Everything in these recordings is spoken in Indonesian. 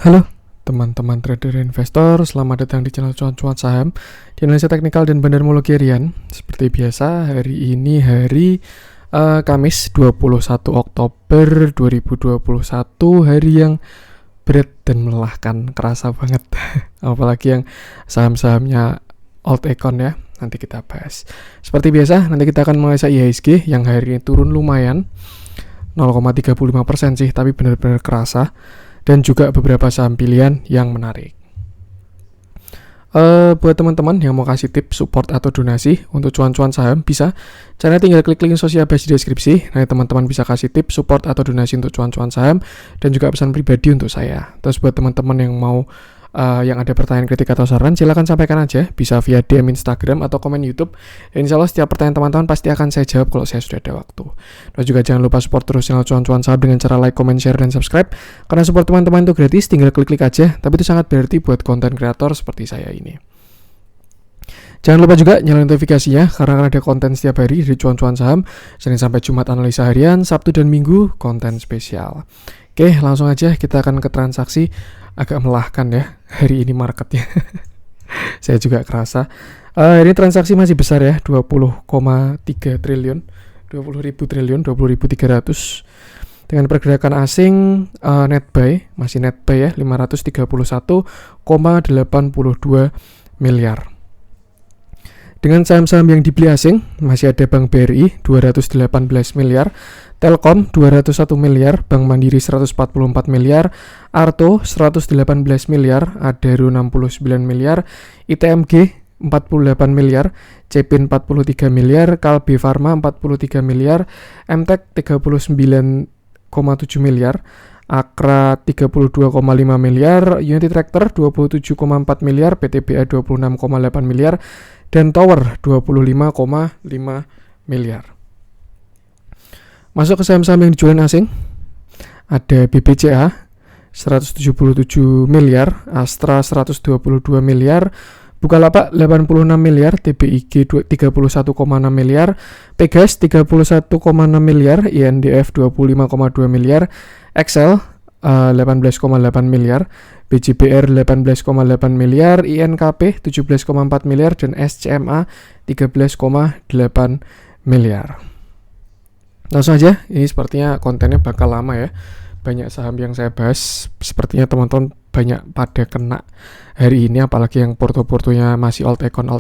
Halo teman-teman trader dan investor, selamat datang di channel Cuan-Cuan Saham di Analisa Teknikal dan Bandarmologi Harian. Seperti biasa, hari ini hari Kamis 21 Oktober 2021, hari yang berat dan melelahkan, kerasa banget. Apalagi yang saham-sahamnya Alt Econ ya, nanti kita bahas. Seperti biasa, nanti kita akan menganalisa IHSG yang hari ini turun lumayan 0,35% sih, tapi benar-benar kerasa. Dan juga beberapa saham pilihan yang menarik. Buat teman-teman yang mau kasih tips, support, atau donasi untuk cuan-cuan saham, bisa. Caranya tinggal klik link sosial base di deskripsi. Nah, teman-teman bisa kasih tips, support, atau donasi untuk cuan-cuan saham, dan juga pesan pribadi untuk saya. Terus buat teman-teman yang mau yang ada pertanyaan, kritik, atau saran, silakan sampaikan aja. Bisa via DM Instagram atau komen YouTube. Dan insya Allah setiap pertanyaan teman-teman pasti akan saya jawab kalau saya sudah ada waktu. Dan juga jangan lupa support terus channel cuan-cuan saham dengan cara like, comment, share, dan subscribe. Karena support teman-teman itu gratis, tinggal klik-klik aja. Tapi itu sangat berarti buat konten kreator seperti saya ini. Jangan lupa juga nyalain notifikasinya, karena akan ada konten setiap hari di cuan-cuan saham. Senin sampai Jumat analisa harian, Sabtu dan Minggu konten spesial. Oke, langsung aja kita akan ke transaksi. Agak melelahkan ya hari ini marketnya. Saya juga kerasa. Ini transaksi masih besar ya, 20,3 triliun, 20.000 triliun, 20.300. Dengan pergerakan asing net buy, masih net buy ya, 531,82 miliar. Dengan saham-saham yang dibeli asing, masih ada Bank BRI 218 miliar, Telkom 201 miliar, Bank Mandiri 144 miliar, Arto 118 miliar, Adaro 69 miliar, ITMG 48 miliar, Cepin 43 miliar, Kalbe Farma 43 miliar, MTEK 39,7 miliar, Akra 32,5 miliar, Unity Tractor 27,4 miliar, PTBA 26,8 miliar, dan Tower 25,5 miliar. Masuk ke saham-saham yang dijual asing, ada BBCA 177 miliar, Astra 122 miliar, Bukalapak 86 miliar, TBIG 31,6 miliar, Pegas 31,6 miliar, INDF 25,2 miliar, Excel 18,8 miliar, BJBR 18,8 miliar, INKP 17,4 miliar, dan SCMA 13,8 miliar. Langsung aja, ini sepertinya kontennya bakal lama ya. Banyak saham yang saya bahas, sepertinya teman-teman banyak pada kena hari ini, apalagi yang porto-portonya masih Alt Econ.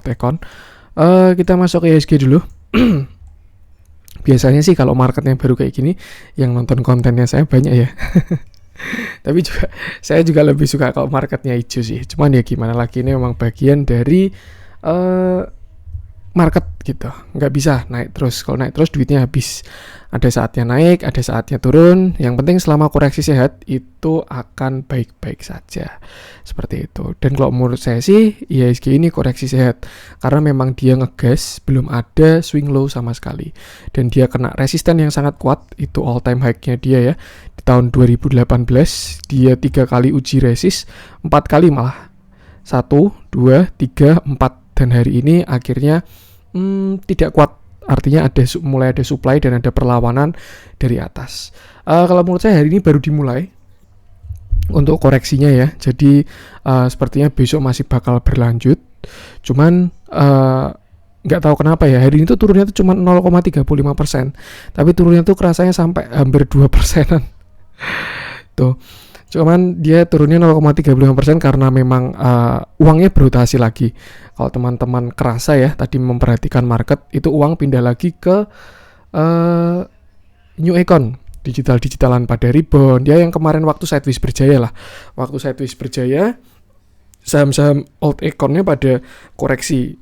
Kita masuk ke IHSG dulu. Biasanya sih kalau marketnya baru kayak gini, yang nonton kontennya saya banyak ya. Tapi juga saya juga lebih suka kalau marketnya hijau sih. Cuman ya gimana lagi, ini memang bagian dari market gitu. Nggak bisa naik terus. Kalau naik terus duitnya habis. Ada saatnya naik, ada saatnya turun. Yang penting selama koreksi sehat itu akan baik-baik saja. Seperti itu. Dan kalau menurut saya sih IHSG ini koreksi sehat. Karena memang dia ngegas, belum ada swing low sama sekali. Dan dia kena resisten yang sangat kuat. Itu all time high-nya dia ya. Di tahun 2018 dia 3 kali uji resist, 4 kali malah. 1, 2, 3, 4. Dan hari ini akhirnya tidak kuat, artinya mulai ada supply dan ada perlawanan dari atas. Kalau menurut saya hari ini baru dimulai untuk koreksinya ya, jadi sepertinya besok masih bakal berlanjut. Cuman nggak tahu kenapa ya hari ini tuh turunnya tuh cuma 0,35%, tapi turunnya tuh kerasanya sampai hampir 2%. Tuh. Cuman dia turunnya 0,35% karena memang uangnya berotasi lagi. Kalau teman-teman kerasa ya tadi memperhatikan market, itu uang pindah lagi ke New Econ, digitalan pada rebound. Ya yang kemarin waktu sideways berjaya lah. Waktu sideways berjaya, saham-saham Alt Econnya pada koreksi.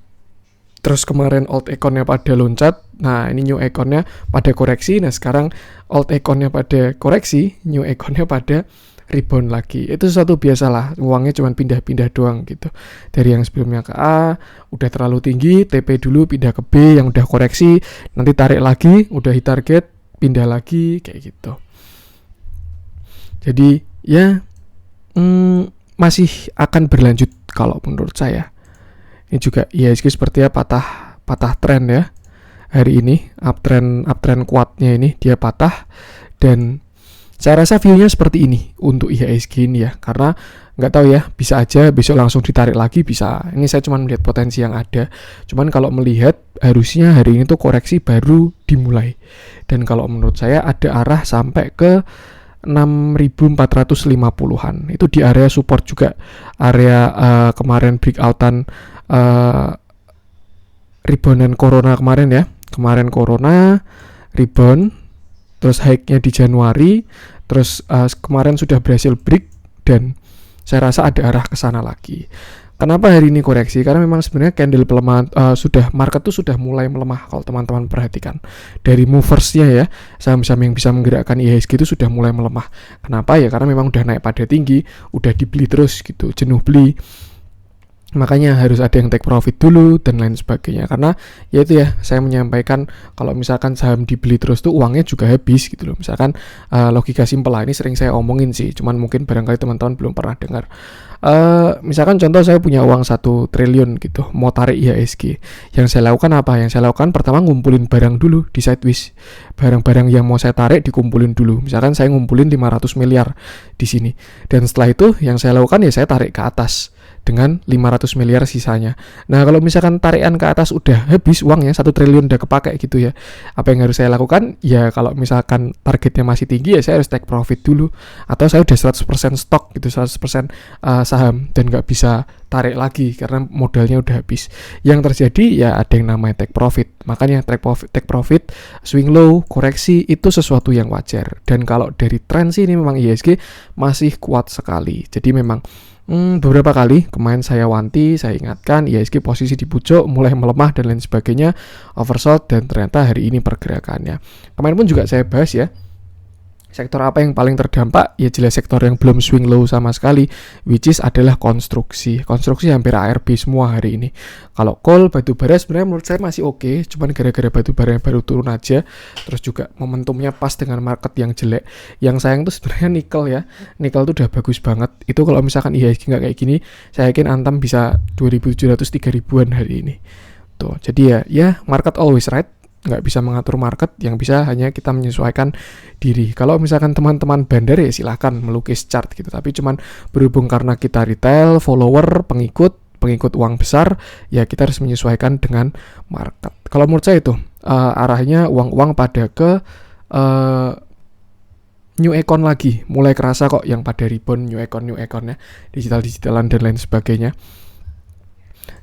Terus kemarin Alt Econnya pada loncat. Nah ini New Econnya pada koreksi. Nah sekarang Alt Econnya pada koreksi, New Econnya pada rebound lagi. Itu sesuatu biasalah, uangnya cuma pindah-pindah doang gitu. Dari yang sebelumnya ke A udah terlalu tinggi, TP dulu pindah ke B yang udah koreksi, nanti tarik lagi, udah hit target, pindah lagi kayak gitu. Jadi ya masih akan berlanjut kalau menurut saya. Ini juga IHSG sepertinya patah tren ya. Hari ini uptrend kuatnya ini dia patah, dan Saya rasa view-nya seperti ini untuk IHSG ini ya, karena nggak tahu ya, bisa aja besok langsung ditarik lagi, bisa. Ini saya cuma melihat potensi yang ada. Cuman kalau melihat harusnya hari ini tuh koreksi baru dimulai. Dan kalau menurut saya ada arah sampai ke 6.450-an. Itu di area support juga. Area kemarin breakoutan reboundan corona kemarin ya. Kemarin corona rebound, terus high-nya di Januari, terus kemarin sudah berhasil break, dan saya rasa ada arah ke sana lagi. Kenapa hari ini koreksi? Karena memang sebenarnya candle pelemahan market tuh sudah mulai melemah kalau teman-teman perhatikan. Dari moversnya ya, saham-saham yang bisa menggerakkan IHSG itu sudah mulai melemah. Kenapa ya? Karena memang udah naik pada tinggi, udah dibeli terus gitu, jenuh beli. Makanya harus ada yang take profit dulu dan lain sebagainya. Karena ya itu ya, saya menyampaikan kalau misalkan saham dibeli terus tuh uangnya juga habis gitu loh. Misalkan logika simpel lah, ini sering saya omongin sih, cuman mungkin barangkali teman-teman belum pernah dengar. Misalkan contoh saya punya uang 1 triliun gitu, mau tarik IHSG. Yang saya lakukan apa? Yang saya lakukan pertama ngumpulin barang dulu di sideways. Barang-barang yang mau saya tarik dikumpulin dulu. Misalkan saya ngumpulin 500 miliar di sini. Dan setelah itu yang saya lakukan ya saya tarik ke atas dengan 500 miliar sisanya. Nah, kalau misalkan tarikan ke atas udah habis uangnya, 1 triliun udah kepake gitu ya. Apa yang harus saya lakukan? Ya kalau misalkan targetnya masih tinggi ya saya harus take profit dulu. Atau saya udah 100% stok gitu, 100% saham dan nggak bisa tarik lagi karena modalnya udah habis. Yang terjadi ya ada yang namanya take profit. Makanya take profit, swing low, koreksi itu sesuatu yang wajar. Dan kalau dari tren sih ini memang IHSG masih kuat sekali. Jadi memang beberapa kali kemarin saya saya ingatkan IHSG posisi di pucuk mulai melemah dan lain sebagainya, oversold, dan ternyata hari ini pergerakannya. Kemarin pun juga saya bahas ya, sektor apa yang paling terdampak? Ya jelas sektor yang belum swing low sama sekali, which is adalah konstruksi. Konstruksi hampir ARB semua hari ini. Kalau coal, batubara sebenarnya menurut saya masih oke, cuman gara-gara batubara yang baru turun aja. Terus juga momentumnya pas dengan market yang jelek. Yang sayang tuh sebenarnya nikel ya. Nikel tuh udah bagus banget. Itu kalau misalkan IHSG nggak kayak gini, saya yakin Antam bisa 2.700-3.000-an hari ini. Tuh, jadi ya market always right. Nggak bisa mengatur market, yang bisa hanya kita menyesuaikan diri. Kalau misalkan teman-teman bandar ya silahkan melukis chart gitu, tapi cuman berhubung karena kita retail, follower, pengikut uang besar, ya kita harus menyesuaikan dengan market. Kalau menurut saya itu arahnya uang-uang pada ke new econ lagi, mulai kerasa kok yang pada rebound new econ ya, digitalan dan lain sebagainya.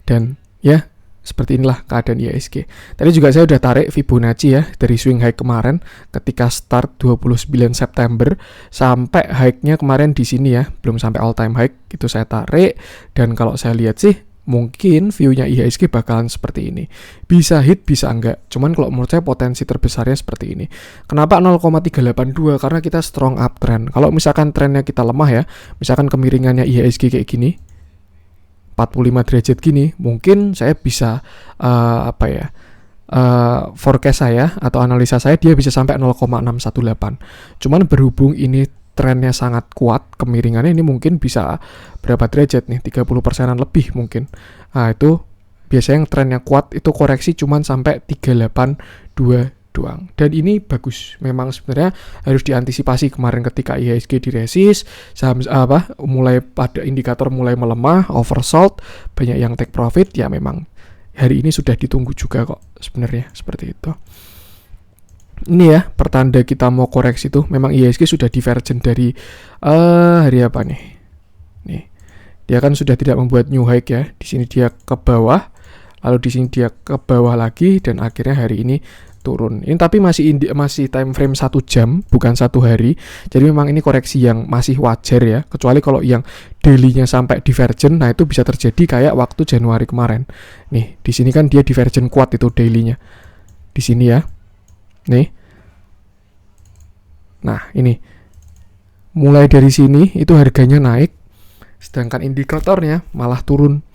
Dan ya seperti inilah keadaan IHSG. Tadi juga saya udah tarik Fibonacci ya dari swing high kemarin ketika start 29 September sampai high-nya kemarin di sini ya, belum sampai all time high itu saya tarik, dan kalau saya lihat sih mungkin view-nya IHSG bakalan seperti ini. Bisa hit, bisa enggak. Cuman kalau menurut saya potensi terbesarnya seperti ini. Kenapa 0,382? Karena kita strong uptrend. Kalau misalkan trennya kita lemah ya, misalkan kemiringannya IHSG kayak gini, 45 derajat gini, mungkin saya bisa forecast saya atau analisa saya dia bisa sampai 0,618. Cuman berhubung ini trennya sangat kuat, kemiringannya ini mungkin bisa berapa derajat nih, 30%-an lebih mungkin. Nah, itu biasanya yang trennya kuat itu koreksi cuman sampai 382 doang. Dan ini bagus. Memang sebenarnya harus diantisipasi kemarin ketika IHSG diresist, saham mulai pada indikator mulai melemah, oversold, banyak yang take profit, ya memang hari ini sudah ditunggu juga kok sebenarnya seperti itu. Ini ya pertanda kita mau koreksi tuh, memang IHSG sudah divergent dari hari apa nih? Nih. Dia kan sudah tidak membuat new high ya. Di sini dia ke bawah, lalu di sini dia ke bawah lagi, dan akhirnya hari ini turun. Ini tapi masih time frame 1 jam, bukan 1 hari. Jadi memang ini koreksi yang masih wajar ya. Kecuali kalau yang daily-nya sampai divergent, nah itu bisa terjadi kayak waktu Januari kemarin. Nih, di sini kan dia divergent kuat itu daily-nya. Di sini ya. Nih. Nah, ini. Mulai dari sini itu harganya naik, sedangkan indikatornya malah turun.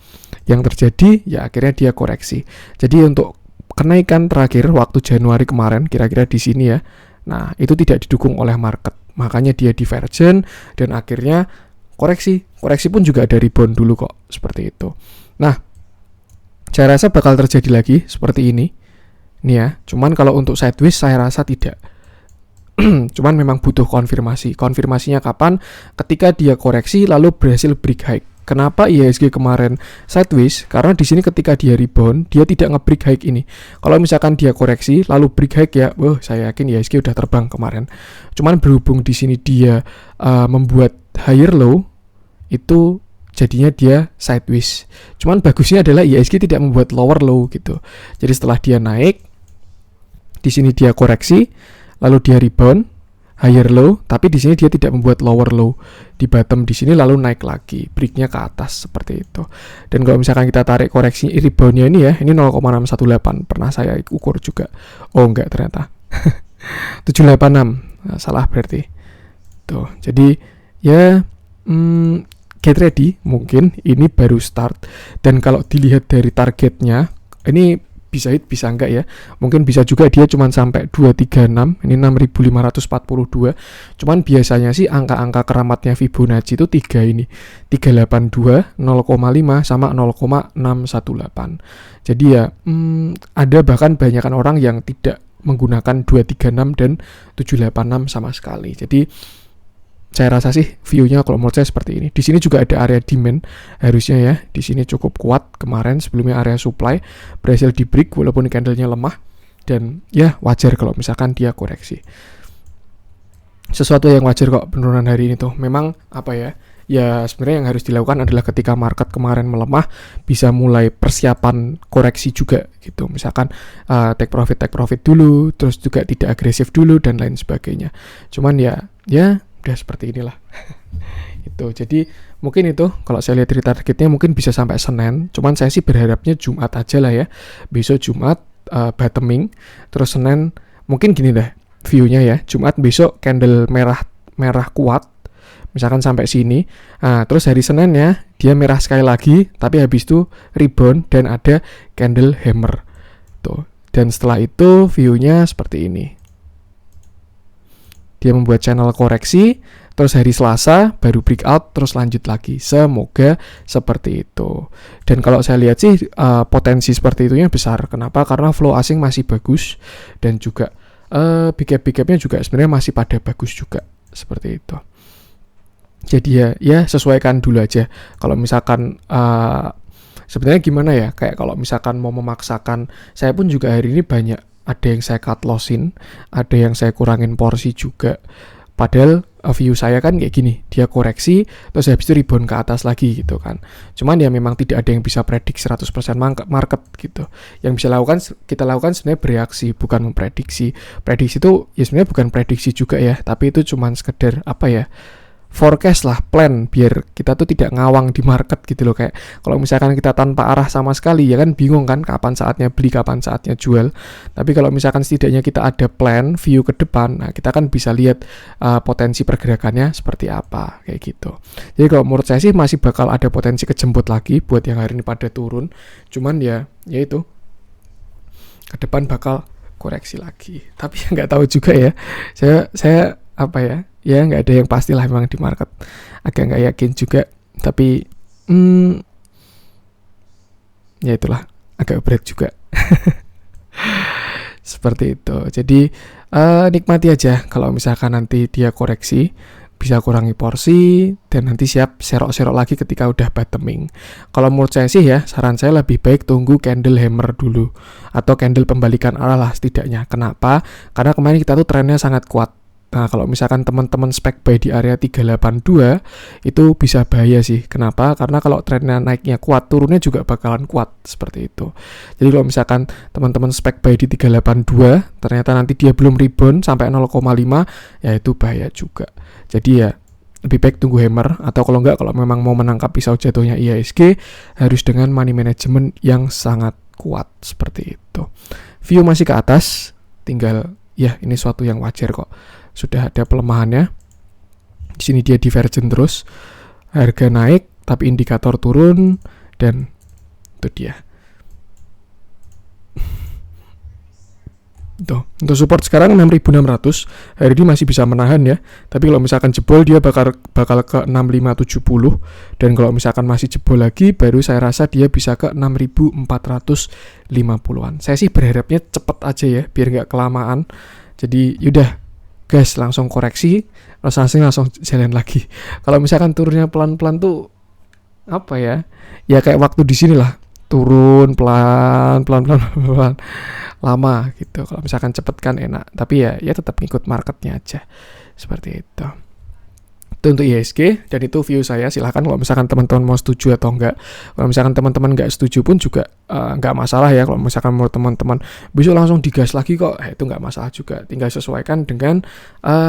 Yang terjadi ya akhirnya dia koreksi. Jadi untuk kenaikan terakhir waktu Januari kemarin kira-kira di sini ya. Nah, itu tidak didukung oleh market. Makanya dia divergent dan akhirnya koreksi. Koreksi pun juga ada rebound dulu kok, seperti itu. Nah, saya rasa bakal terjadi lagi seperti ini. Nih ya, cuman kalau untuk sideways saya rasa tidak. Cuman memang butuh konfirmasi. Konfirmasinya kapan? Ketika dia koreksi lalu berhasil break high. Kenapa IHSG kemarin sideways? Karena di sini ketika dia rebound, dia tidak nge-break high ini. Kalau misalkan dia koreksi lalu break high ya, saya yakin IHSG udah terbang kemarin. Cuman berhubung di sini dia membuat higher low, itu jadinya dia sideways. Cuman bagusnya adalah IHSG tidak membuat lower low gitu. Jadi setelah dia naik, di sini dia koreksi, lalu dia rebound higher low, tapi di sini dia tidak membuat lower low di bottom di sini lalu naik lagi, breaknya ke atas seperti itu. Dan kalau misalkan kita tarik koreksi reboundnya ini ya, ini 0,618 pernah saya ukur juga. Oh enggak ternyata 786, nah, salah berarti. Tuh, jadi ya get ready, mungkin ini baru start. Dan kalau dilihat dari targetnya, ini bisa hit bisa enggak ya, mungkin bisa juga dia cuma sampai 236, ini 6542. Cuman biasanya sih angka-angka keramatnya Fibonacci itu 3 ini, 382, 0,5 sama 0,618. Jadi ya ada bahkan banyakan orang yang tidak menggunakan 236 dan 786 sama sekali. Jadi saya rasa sih view-nya kalau menurut saya seperti ini. Di sini juga ada area demand harusnya ya. Di sini cukup kuat kemarin, sebelumnya area supply berhasil di break walaupun candle-nya lemah, dan ya wajar kalau misalkan dia koreksi. Sesuatu yang wajar kok penurunan hari ini tuh. Memang apa ya? Ya sebenarnya yang harus dilakukan adalah ketika market kemarin melemah, bisa mulai persiapan koreksi juga gitu. Misalkan take profit dulu, terus juga tidak agresif dulu dan lain sebagainya. Cuman ya udah seperti inilah. Itu jadi mungkin itu kalau saya lihat dari targetnya mungkin bisa sampai Senin, cuman saya sih berharapnya Jumat aja lah ya. Besok Jumat bottoming, terus Senin mungkin gini deh view-nya ya. Jumat besok candle merah kuat, misalkan sampai sini. Terus hari Senin ya dia merah sekali lagi, tapi habis itu rebound dan ada candle hammer tuh. Dan setelah itu view-nya seperti ini. Dia membuat channel koreksi, terus hari Selasa baru breakout, terus lanjut lagi. Semoga seperti itu. Dan kalau saya lihat sih potensi seperti itunya besar. Kenapa? Karena flow asing masih bagus, dan juga big gap-nya juga sebenarnya masih pada bagus juga. Seperti itu. Jadi ya sesuaikan dulu aja. Kalau misalkan sebenarnya gimana ya, kayak kalau misalkan mau memaksakan, saya pun juga hari ini banyak, ada yang saya cut lossin, ada yang saya kurangin porsi juga. Padahal view saya kan kayak gini, dia koreksi, terus habis itu rebound ke atas lagi gitu kan. Cuman ya memang tidak ada yang bisa prediksi 100% market gitu. Yang bisa kita lakukan sebenarnya bereaksi, bukan memprediksi. Prediksi itu ya sebenarnya bukan prediksi juga ya, tapi itu cuman sekedar apa ya, forecast lah, plan, biar kita tuh tidak ngawang di market gitu loh. Kayak kalau misalkan kita tanpa arah sama sekali ya kan bingung kan kapan saatnya beli, kapan saatnya jual. Tapi kalau misalkan setidaknya kita ada plan, view ke depan, nah kita kan bisa lihat potensi pergerakannya seperti apa kayak gitu. Jadi kalau menurut saya sih masih bakal ada potensi kejemput lagi buat yang hari ini pada turun. Cuman ya itu ke depan bakal koreksi lagi. Tapi nggak tahu juga ya. Saya apa ya nggak ada yang pastilah memang di market, agak nggak yakin juga, tapi ya itulah agak berat juga. Seperti itu. Jadi nikmati aja kalau misalkan nanti dia koreksi, bisa kurangi porsi dan nanti siap serok-serok lagi ketika udah bottoming. Kalau menurut saya sih ya, saran saya lebih baik tunggu candle hammer dulu atau candle pembalikan arah lah setidaknya. Kenapa? Karena kemarin kita tuh trennya sangat kuat. Nah, kalau misalkan teman-teman spek buy di area 382 itu bisa bahaya sih. Kenapa? Karena kalau trennya naiknya kuat, turunnya juga bakalan kuat seperti itu. Jadi kalau misalkan teman-teman spek buy di 382, ternyata nanti dia belum rebound sampai 0,5, ya itu bahaya juga. Jadi ya lebih baik tunggu hammer, atau kalau enggak, kalau memang mau menangkap pisau jatuhnya IHSG harus dengan money management yang sangat kuat seperti itu. View masih ke atas, tinggal ya ini suatu yang wajar kok. Sudah ada pelemahannya. Di sini dia divergent terus. Harga naik tapi indikator turun, dan itu dia. Tuh, untuk support sekarang 6.600. Hari ini masih bisa menahan ya. Tapi kalau misalkan jebol dia bakal ke 6.570, dan kalau misalkan masih jebol lagi baru saya rasa dia bisa ke 6.450-an. Saya sih berharapnya cepet aja ya biar nggak kelamaan. Jadi yaudah gas langsung koreksi, terus langsung jalan lagi. Kalau misalkan turunnya pelan-pelan tuh apa ya? Ya kayak waktu di sini lah, turun pelan lama gitu. Kalau misalkan cepet kan enak, tapi ya tetap ngikut marketnya aja seperti itu. Itu untuk IHSG, dan itu view saya. Silahkan kalau misalkan teman-teman mau setuju atau enggak. Kalau misalkan teman-teman enggak setuju pun juga enggak masalah ya. Kalau misalkan menurut teman-teman besok langsung digas lagi kok, itu enggak masalah juga. Tinggal sesuaikan dengan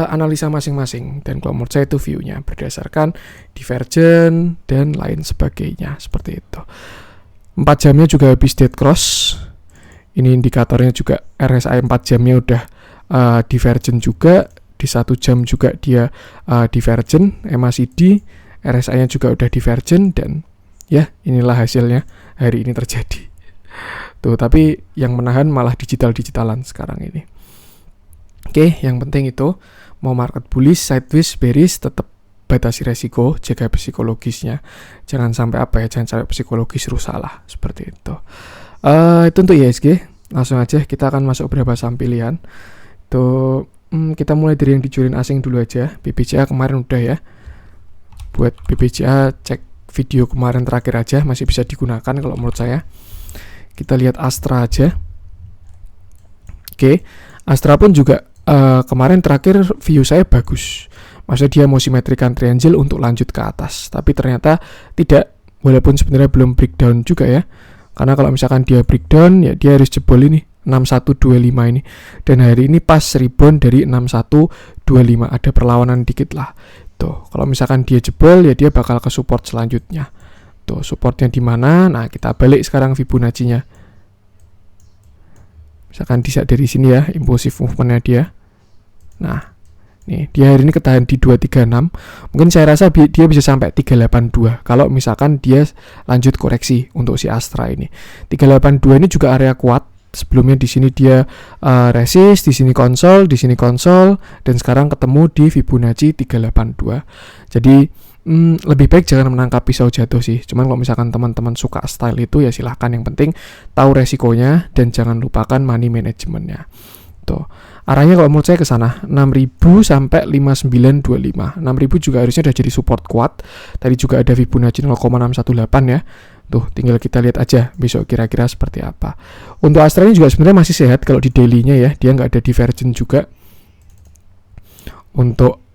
analisa masing-masing. Dan kalau menurut saya itu view-nya berdasarkan divergent dan lain sebagainya, seperti itu. 4 jamnya juga habis dead cross. Ini indikatornya juga RSI 4 jamnya udah divergent juga. Di 1 jam juga dia divergent, MACD, RSI-nya juga udah divergent, dan ya inilah hasilnya hari ini terjadi. Tuh, tapi yang menahan malah digital-digitalan sekarang ini. Oke, yang penting itu mau market bullish, sideways, bearish, tetap batasi resiko, jaga psikologisnya. Jangan sampai jangan sampai psikologis rusak lah, seperti itu. Itu untuk IHSG. Langsung aja kita akan masuk beberapa saham pilihan. Tuh, kita mulai dari yang dijualin asing dulu aja. BBCA kemarin udah ya. Buat BBCA cek video kemarin terakhir aja, masih bisa digunakan kalau menurut saya. Kita lihat Astra aja. Oke, Astra pun juga kemarin terakhir view saya bagus. Maksudnya dia mau simetrikan triangle untuk lanjut ke atas, tapi ternyata tidak, walaupun sebenarnya belum breakdown juga ya. Karena kalau misalkan dia breakdown, ya dia harus jebol ini 6125 ini, dan hari ini pas rebound dari 6125, ada perlawanan dikit lah. Tuh, kalau misalkan dia jebol ya dia bakal ke support selanjutnya. Tuh, supportnya di mana? Nah, kita balik sekarang Fibonacci-nya. Misalkan bisa dari sini ya, impulsif movement-nya dia. Nah, nih dia hari ini ketahan di 236. Mungkin saya rasa dia bisa sampai 382 kalau misalkan dia lanjut koreksi untuk si Astra ini. 382 ini juga area kuat. Sebelumnya di sini dia resist, di sini konsol, dan sekarang ketemu di Fibonacci 382. Jadi lebih baik jangan menangkap pisau jatuh sih. Cuman kalau misalkan teman-teman suka style itu ya silahkan. Yang penting tahu resikonya dan jangan lupakan money management-nya. Tuh. Arahnya kalau menurut saya ke sana 6.000 sampai 5925. 6.000 juga harusnya udah jadi support kuat. Tadi juga ada Fibonacci 0,618 ya. Tuh, tinggal kita lihat aja besok kira-kira seperti apa. Untuk Astra ini juga sebenarnya masih sehat kalau di daily-nya ya. Dia nggak ada divergent juga. Untuk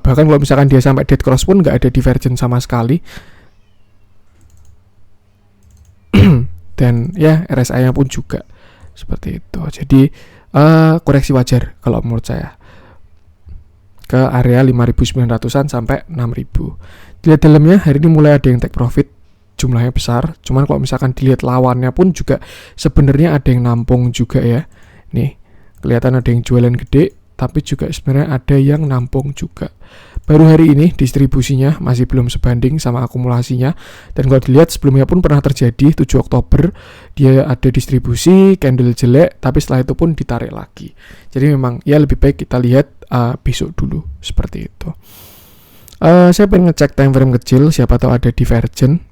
bahkan kalau misalkan dia sampai dead cross pun nggak ada divergent sama sekali. Dan ya RSI-nya pun juga seperti itu. Jadi koreksi wajar kalau menurut saya. Ke area 5.900-an sampai 6.000. Dilihat dalamnya hari ini mulai ada yang take profit. Jumlahnya besar, cuman kalau misalkan dilihat lawannya pun juga sebenarnya ada yang nampung juga ya. Nih, kelihatan ada yang jualan gede, tapi juga sebenarnya ada yang nampung juga. Baru hari ini distribusinya masih belum sebanding sama akumulasinya, dan kalau dilihat sebelumnya pun pernah terjadi 7 Oktober dia ada distribusi candle jelek, tapi setelah itu pun ditarik lagi. Jadi memang ya lebih baik kita lihat besok dulu seperti itu. Saya pengen ngecek time frame kecil, siapa tahu ada divergent.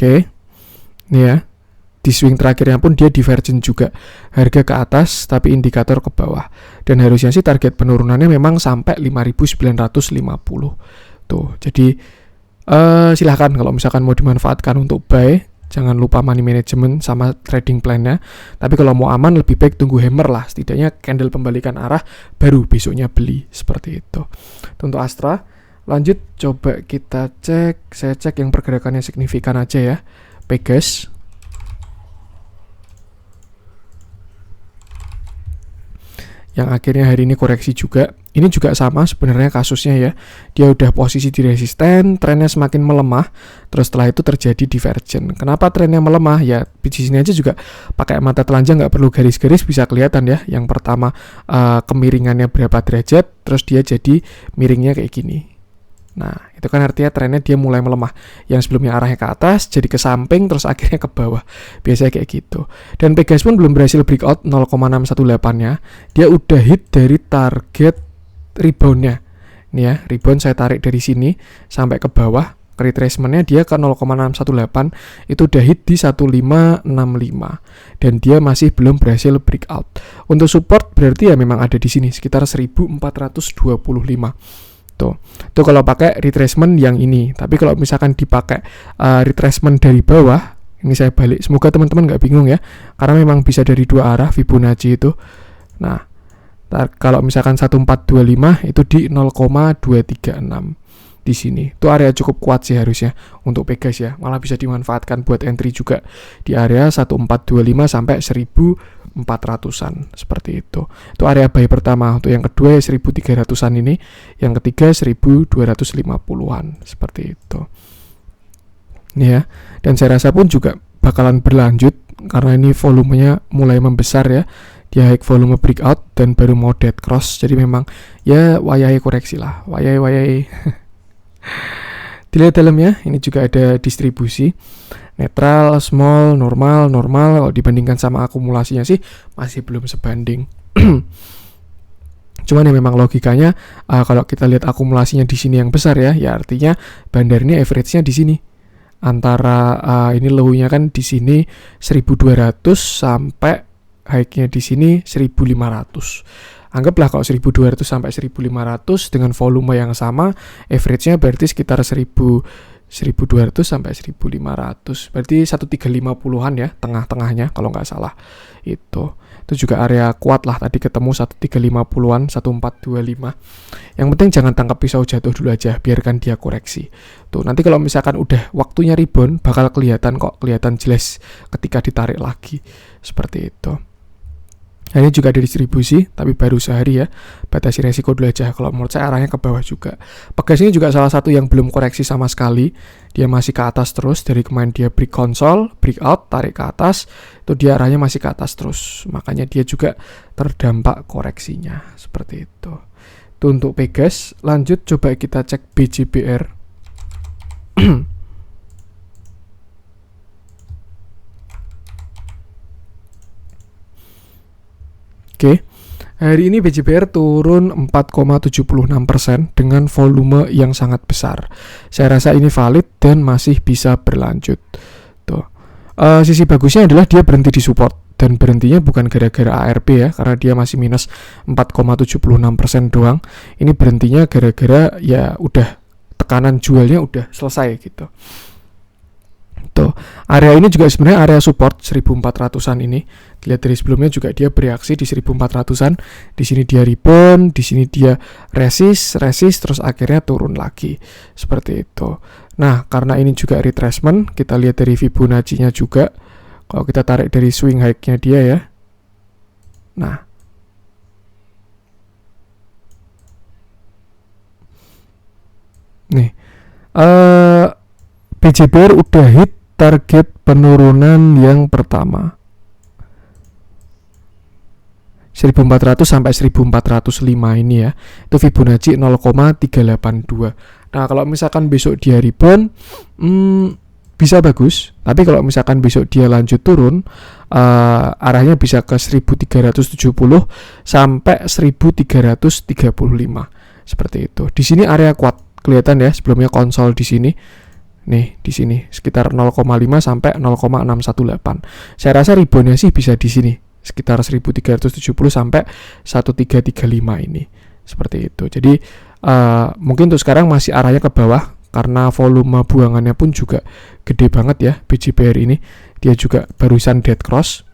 Oke, nih ya, di swing terakhirnya pun dia divergent juga, harga ke atas tapi indikator ke bawah, dan harusnya sih target penurunannya memang sampai 5.950. Tuh, jadi silahkan kalau misalkan mau dimanfaatkan untuk buy, jangan lupa money management sama trading plan-nya. Tapi kalau mau aman lebih baik tunggu hammer lah, setidaknya candle pembalikan arah baru besoknya beli, seperti itu. Untuk Astra lanjut, coba kita cek. Saya cek yang pergerakannya signifikan aja ya. Pegas. Yang akhirnya hari ini koreksi juga. Ini juga sama sebenarnya kasusnya ya. Dia udah posisi di resisten, trennya semakin melemah, terus setelah itu terjadi divergent. Kenapa trennya melemah? Ya di sini aja juga pakai mata telanjang, nggak perlu garis-garis, bisa kelihatan ya. Yang pertama kemiringannya berapa derajat, terus dia jadi miringnya kayak gini. Nah, itu kan artinya trennya dia mulai melemah. Yang sebelumnya arahnya ke atas, jadi ke samping, terus akhirnya ke bawah. Biasanya kayak gitu. Dan Pegas pun belum berhasil breakout 0,618-nya. Dia udah hit dari target rebound-nya. Nih ya, rebound saya tarik dari sini sampai ke bawah. retracementnya dia ke 0,618, itu udah hit di 1565 dan dia masih belum berhasil breakout. Untuk support berarti ya memang ada di sini sekitar 1425. Tuh kalau pakai retracement yang ini. Tapi kalau misalkan dipakai retracement dari bawah, ini saya balik. Semoga teman-teman nggak bingung ya, karena memang bisa dari dua arah Fibonacci itu. Nah, kalau misalkan 1425 itu di 0,236 di sini. Itu area cukup kuat sih harusnya untuk Pegas ya. Malah bisa dimanfaatkan buat entry juga di area 1425 sampai 1400-an seperti itu. Itu area buy pertama. Untuk yang kedua 1300-an ini, yang ketiga 1250-an seperti itu. Ini ya. Dan saya rasa pun juga bakalan berlanjut karena ini volumenya mulai membesar ya. Dia high volume breakout dan baru mau dead cross, jadi memang ya wayai koreksi lah, wayai. Dilihat dalamnya, ini juga ada distribusi netral, small, normal. Kalau dibandingkan sama akumulasinya sih masih belum sebanding. Cuman ya memang logikanya kalau kita lihat akumulasinya di sini yang besar ya artinya bandar ini average-nya di sini. Antara ini low-nya kan di sini 1200 sampai high-nya di sini 1500. Anggaplah kalau 1200 sampai 1500 dengan volume yang sama, average-nya berarti sekitar 1200 sampai 1500. Berarti 1350-an ya, tengah-tengahnya kalau nggak salah. Itu juga area kuat lah, tadi ketemu 1350-an, 1425. Yang penting jangan tangkap pisau jatuh dulu aja, biarkan dia koreksi. Tuh, nanti kalau misalkan udah waktunya rebound bakal kelihatan jelas ketika ditarik lagi. Seperti itu. Nah, ini juga ada distribusi, tapi baru sehari ya. Batasi resiko dulu aja. Kalau menurut saya arahnya ke bawah juga. Pegas ini juga salah satu yang belum koreksi sama sekali. Dia masih ke atas terus. Dari kemarin dia break console, breakout, tarik ke atas. Itu dia arahnya masih ke atas terus. Makanya dia juga terdampak koreksinya. Seperti itu. Itu untuk Pegas. Lanjut coba kita cek BJBR. Oke, hari ini BJBR turun 4,76% dengan volume yang sangat besar. Saya rasa ini valid dan masih bisa berlanjut. Tuh, sisi bagusnya adalah dia berhenti di support dan berhentinya bukan gara-gara ARP ya, karena dia masih minus 4,76% doang. Ini berhentinya gara-gara ya udah tekanan jualnya udah selesai gitu. Tuh, area ini juga sebenarnya area support 1400-an ini. Lihat dari sebelumnya juga dia bereaksi di 1400-an. Di sini dia rebound, di sini dia resist terus akhirnya turun lagi. Seperti itu. Nah, karena ini juga retracement, kita lihat dari Fibonacci-nya juga. Kalau kita tarik dari swing high-nya dia ya. Nah, nih BJBR udah hit target penurunan yang pertama 1400 sampai 1405 ini ya. Itu Fibonacci 0,382. Nah, kalau misalkan besok dia rebound bisa bagus, tapi kalau misalkan besok dia lanjut turun arahnya bisa ke 1370 sampai 1335 seperti itu. Di sini area kuat kelihatan ya, sebelumnya konsol di sini. Nih, di sini sekitar 0,5 sampai 0,618. Saya rasa reboundnya sih bisa di sini, sekitar 1370 sampai 1335 ini. Seperti itu. Jadi mungkin untuk sekarang masih arahnya ke bawah karena volume buangannya pun juga gede banget ya BJBR ini. Dia juga barusan dead cross.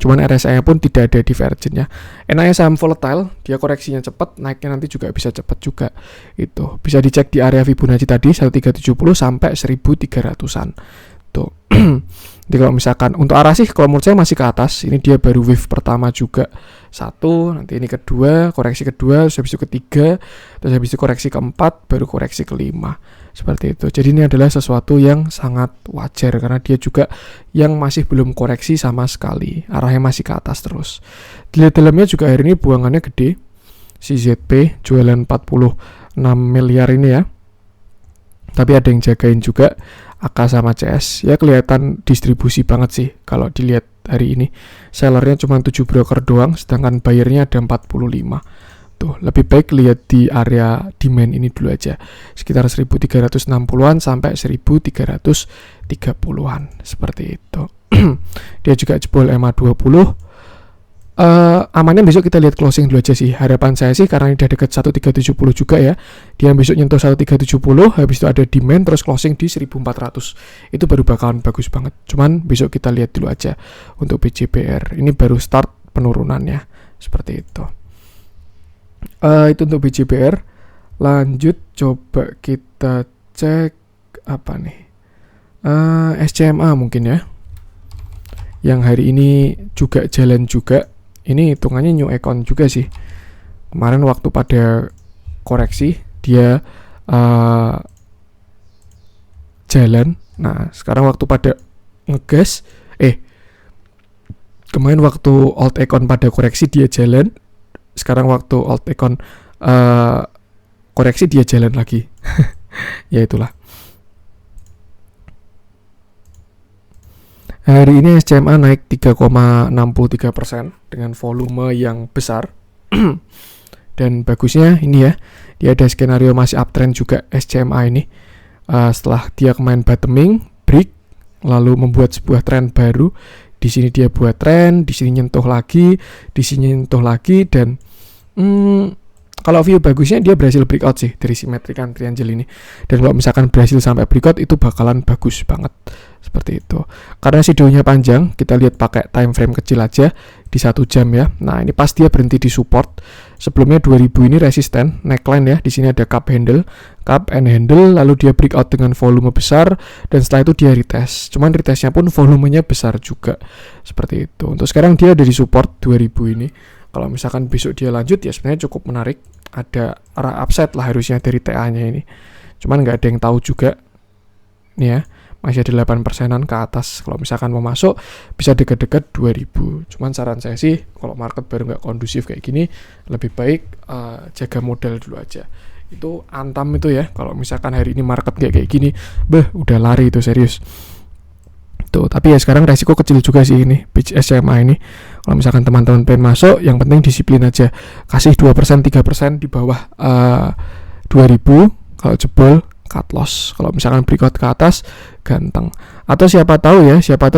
Cuman RSI-nya pun tidak ada divergennya. Enaknya saham volatile, dia koreksinya cepat, naiknya nanti juga bisa cepat juga. Itu bisa dicek di area Fibonacci tadi 1370 sampai 1300-an. Tuh. Jadi kalau misalkan untuk arah sih kalau menurut saya masih ke atas. Ini dia baru wave pertama juga. Satu, nanti ini kedua, koreksi kedua, terus habis itu ketiga, terus habis itu koreksi keempat, baru koreksi kelima. Seperti itu. Jadi ini adalah sesuatu yang sangat wajar karena dia juga yang masih belum koreksi sama sekali. Arahnya masih ke atas terus. Dilihat dalamnya juga hari ini buangannya gede. Si ZP jualan 46 miliar ini ya. Tapi ada yang jagain juga AK sama CS. Ya kelihatan distribusi banget sih kalau dilihat hari ini. Sellernya cuma 7 broker doang, sedangkan buyernya ada 45. itu. Lebih baik lihat di area demand ini dulu aja, sekitar 1360-an sampai 1330-an seperti itu. Dia juga jebol MA20. Amannya besok kita lihat closing dulu aja sih. Harapan saya sih karena ini udah deket 1370 juga ya, dia besok nyentuh 1370, habis itu ada demand terus closing di 1400, itu baru bakalan bagus banget. Cuman besok kita lihat dulu aja untuk BJBR, ini baru start penurunannya seperti itu. Itu untuk BJBR. Lanjut coba kita cek apa nih, SCMA mungkin ya, yang hari ini juga jalan juga. Ini hitungannya new icon juga sih. Kemarin waktu pada koreksi dia jalan. Nah sekarang waktu pada ngegas, kemarin waktu old icon pada koreksi dia jalan. Sekarang waktu old icon koreksi dia jalan lagi. Ya itulah. Hari ini SCMA naik 3,63% dengan volume yang besar. Dan bagusnya ini ya, dia ada skenario masih uptrend juga SCMA ini. Setelah dia kemarin bottoming, break, lalu membuat sebuah tren baru. Di sini dia buat tren, di sini nyentuh lagi, di sini nyentuh lagi, dan kalau view bagusnya dia berhasil breakout sih dari symmetrical triangle ini. Dan kalau misalkan berhasil sampai breakout itu bakalan bagus banget seperti itu. Karena shadownya panjang, kita lihat pakai time frame kecil aja di 1 jam ya. Nah ini pas dia berhenti di support. Sebelumnya 2000 ini resisten, neckline ya. Di sini ada cup and handle, lalu dia breakout dengan volume besar, dan setelah itu dia retest. Cuman retestnya pun volumenya besar juga seperti itu. Untuk sekarang dia ada di support 2000 ini. Kalau misalkan besok dia lanjut ya sebenarnya cukup menarik. Ada arah upside lah harusnya dari TA-nya ini. Cuman nggak ada yang tahu juga. Nih ya, masih ada 8%-an ke atas. Kalau misalkan mau masuk bisa dekat-dekat 2000. Cuman saran saya sih kalau market baru nggak kondusif kayak gini, lebih baik jaga modal dulu aja. Itu antam itu ya. Kalau misalkan hari ini market kayak gini, udah lari itu serius. Tuh, tapi ya sekarang resiko kecil juga sih ini SCMA ini. Kalau misalkan teman-teman pengen masuk, yang penting disiplin aja. Kasih 2%, 3% di bawah 2000. Kalau jebol, cut loss. Kalau misalkan breakout ke atas, ganteng. Atau siapa tahu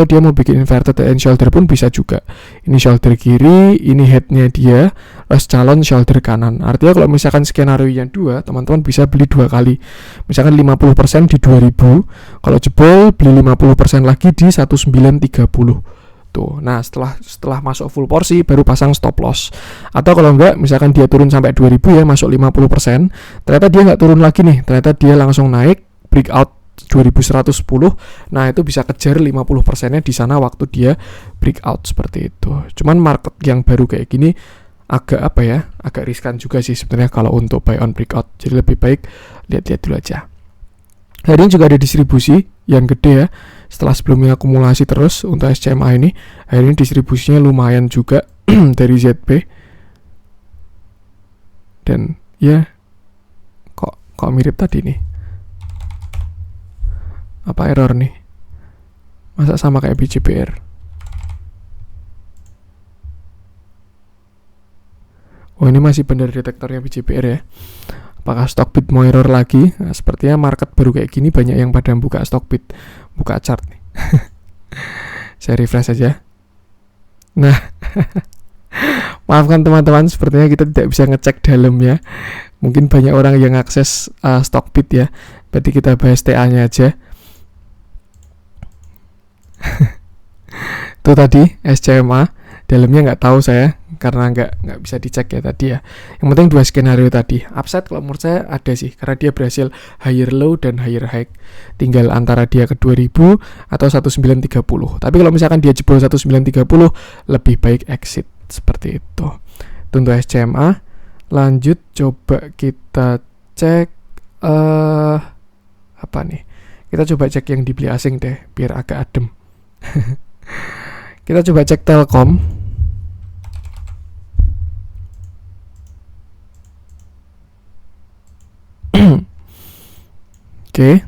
dia mau bikin inverted and shoulder pun bisa juga. Ini shoulder kiri, ini headnya dia, terus calon shoulder kanan. Artinya kalau misalkan skenario yang 2, teman-teman bisa beli 2 kali. Misalkan 50% di 2000, kalau jebol beli 50% lagi di 1930. Tuh. Nah, setelah masuk full porsi baru pasang stop loss. Atau kalau enggak, misalkan dia turun sampai 2000 ya, masuk 50%, ternyata dia enggak turun lagi nih. Ternyata dia langsung naik, breakout 2110. Nah, itu bisa kejar 50%-nya di sana waktu dia breakout seperti itu. Cuman market yang baru kayak gini agak agak riskan juga sih sebenarnya kalau untuk buy on breakout. Jadi lebih baik lihat-lihat dulu aja. Hari ini juga ada distribusi yang gede ya. Setelah sebelumnya akumulasi terus untuk SCMA ini, hari ini distribusinya lumayan juga dari ZB. Dan ya kok mirip tadi nih. Apa error nih? Masa sama kayak BJBR? Oh, ini masih benar detektornya BJBR ya. Apakah Stockbit mau error lagi? Nah, sepertinya market baru kayak gini banyak yang pada buka Stockbit, buka chart nih. Saya refresh aja. Nah, maafkan teman-teman, sepertinya kita tidak bisa ngecek dalamnya. Mungkin banyak orang yang akses Stockbit ya. Berarti kita bahas TA-nya aja. Itu tadi SCMA, dalamnya nggak tahu saya karena nggak bisa dicek ya tadi ya. Yang penting 2 skenario tadi. Upside kalau menurut saya ada sih, karena dia berhasil higher low dan higher high. Tinggal antara dia ke 2000 atau 1930. Tapi kalau misalkan dia jebol 1930, lebih baik exit seperti itu. Itu untuk SCMA. Lanjut coba kita cek apa nih? Kita coba cek yang dibeli asing deh biar agak adem. Kita coba cek Telkom. Oke.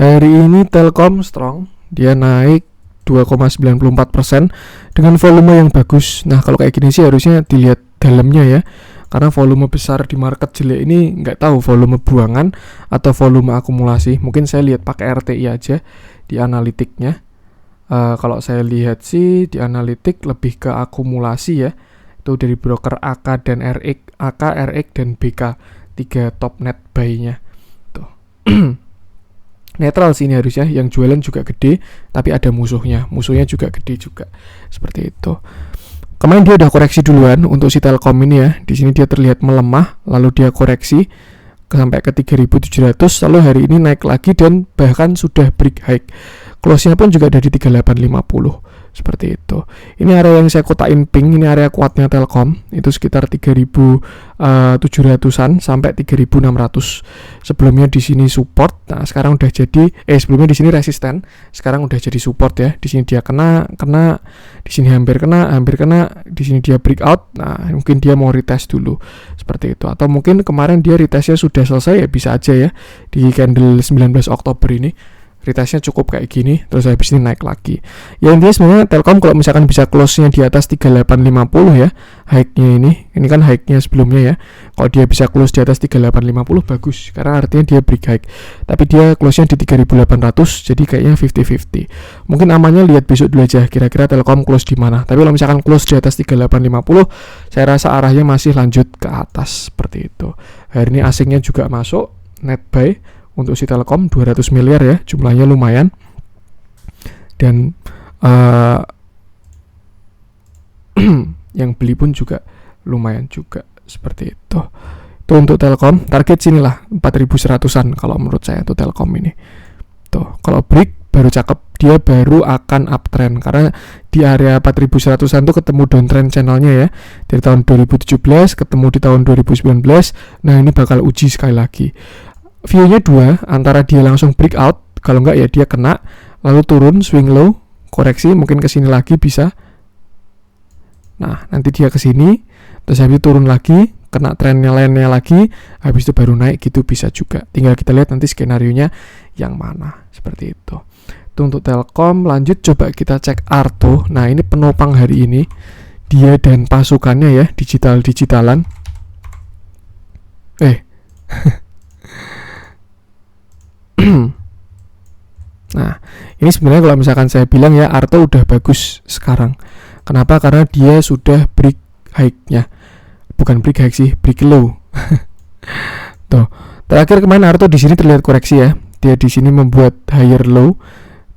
Hari ini Telkom strong, dia naik 2,94% dengan volume yang bagus. Nah, kalau kayak gini sih harusnya dilihat dalamnya ya. karena volume besar di market jelek ini nggak tahu volume buangan atau volume akumulasi. Mungkin saya lihat pakai RTI aja di analitiknya. Kalau saya lihat sih di analitik lebih ke akumulasi ya, itu dari broker AK dan RX, AK, RX dan BK, 3 top net buy-nya tuh. Netral sih ini harusnya, yang jualan juga gede tapi ada musuhnya juga gede juga, seperti itu. Kemarin dia udah koreksi duluan untuk si Telkom ini ya. Di sini dia terlihat melemah, lalu dia koreksi sampai ke 3.700, lalu hari ini naik lagi dan bahkan sudah break high. Close-nya pun juga ada di 3850, seperti itu. Ini area yang saya kotakin pink, ini area kuatnya Telkom, itu sekitar 3.700-an sampai 3.600. Sebelumnya di sini support. Nah, sekarang udah jadi sebelumnya di sini resisten, sekarang udah jadi support ya. Di sini dia kena, di sini hampir kena, di sini dia breakout. Nah, mungkin dia mau retest dulu, seperti itu. Atau mungkin kemarin dia retestnya sudah selesai ya, bisa aja ya di candle 19 Oktober ini retestnya cukup kayak gini, terus habis ini naik lagi. Ya intinya sebenarnya Telkom kalau misalkan bisa close-nya di atas 3850 ya, high-nya ini kan high-nya sebelumnya ya. Kalau dia bisa close di atas 3850 bagus, karena artinya dia break high. Tapi dia close-nya di 3800, jadi kayaknya 50-50. Mungkin amannya lihat besok dulu aja, kira-kira Telkom close di mana. Tapi kalau misalkan close di atas 3850, saya rasa arahnya masih lanjut ke atas, seperti itu. Hari ini asingnya juga masuk, net buy untuk si Telkom 200 miliar ya, jumlahnya lumayan. Dan yang beli pun juga lumayan juga, seperti itu. Itu untuk Telkom, target sinilah 4.100-an kalau menurut saya untuk Telkom ini. Tuh, kalau break baru cakep, dia baru akan uptrend karena di area 4.100-an tuh ketemu downtrend channelnya ya. Dari tahun 2017 ketemu di tahun 2019. Nah, ini bakal uji sekali lagi. View-nya dua, antara dia langsung breakout, kalau enggak ya dia kena, lalu turun, swing low, koreksi, mungkin ke sini lagi bisa. Nah, nanti dia ke sini, terus habis turun lagi, kena trennya lainnya lagi, habis itu baru naik gitu bisa juga. Tinggal kita lihat nanti skenario-nya yang mana, seperti itu. Itu untuk Telkom. Lanjut coba kita cek Arto. Nah, ini penopang hari ini, dia dan pasukannya ya, digital-digitalan. Nah, ini sebenarnya kalau misalkan saya bilang ya, Arto udah bagus sekarang. Kenapa? Karena dia sudah break high-nya. Bukan break high sih, break low. Tuh, terakhir kemarin Arto di sini terlihat koreksi ya. Dia di sini membuat higher low.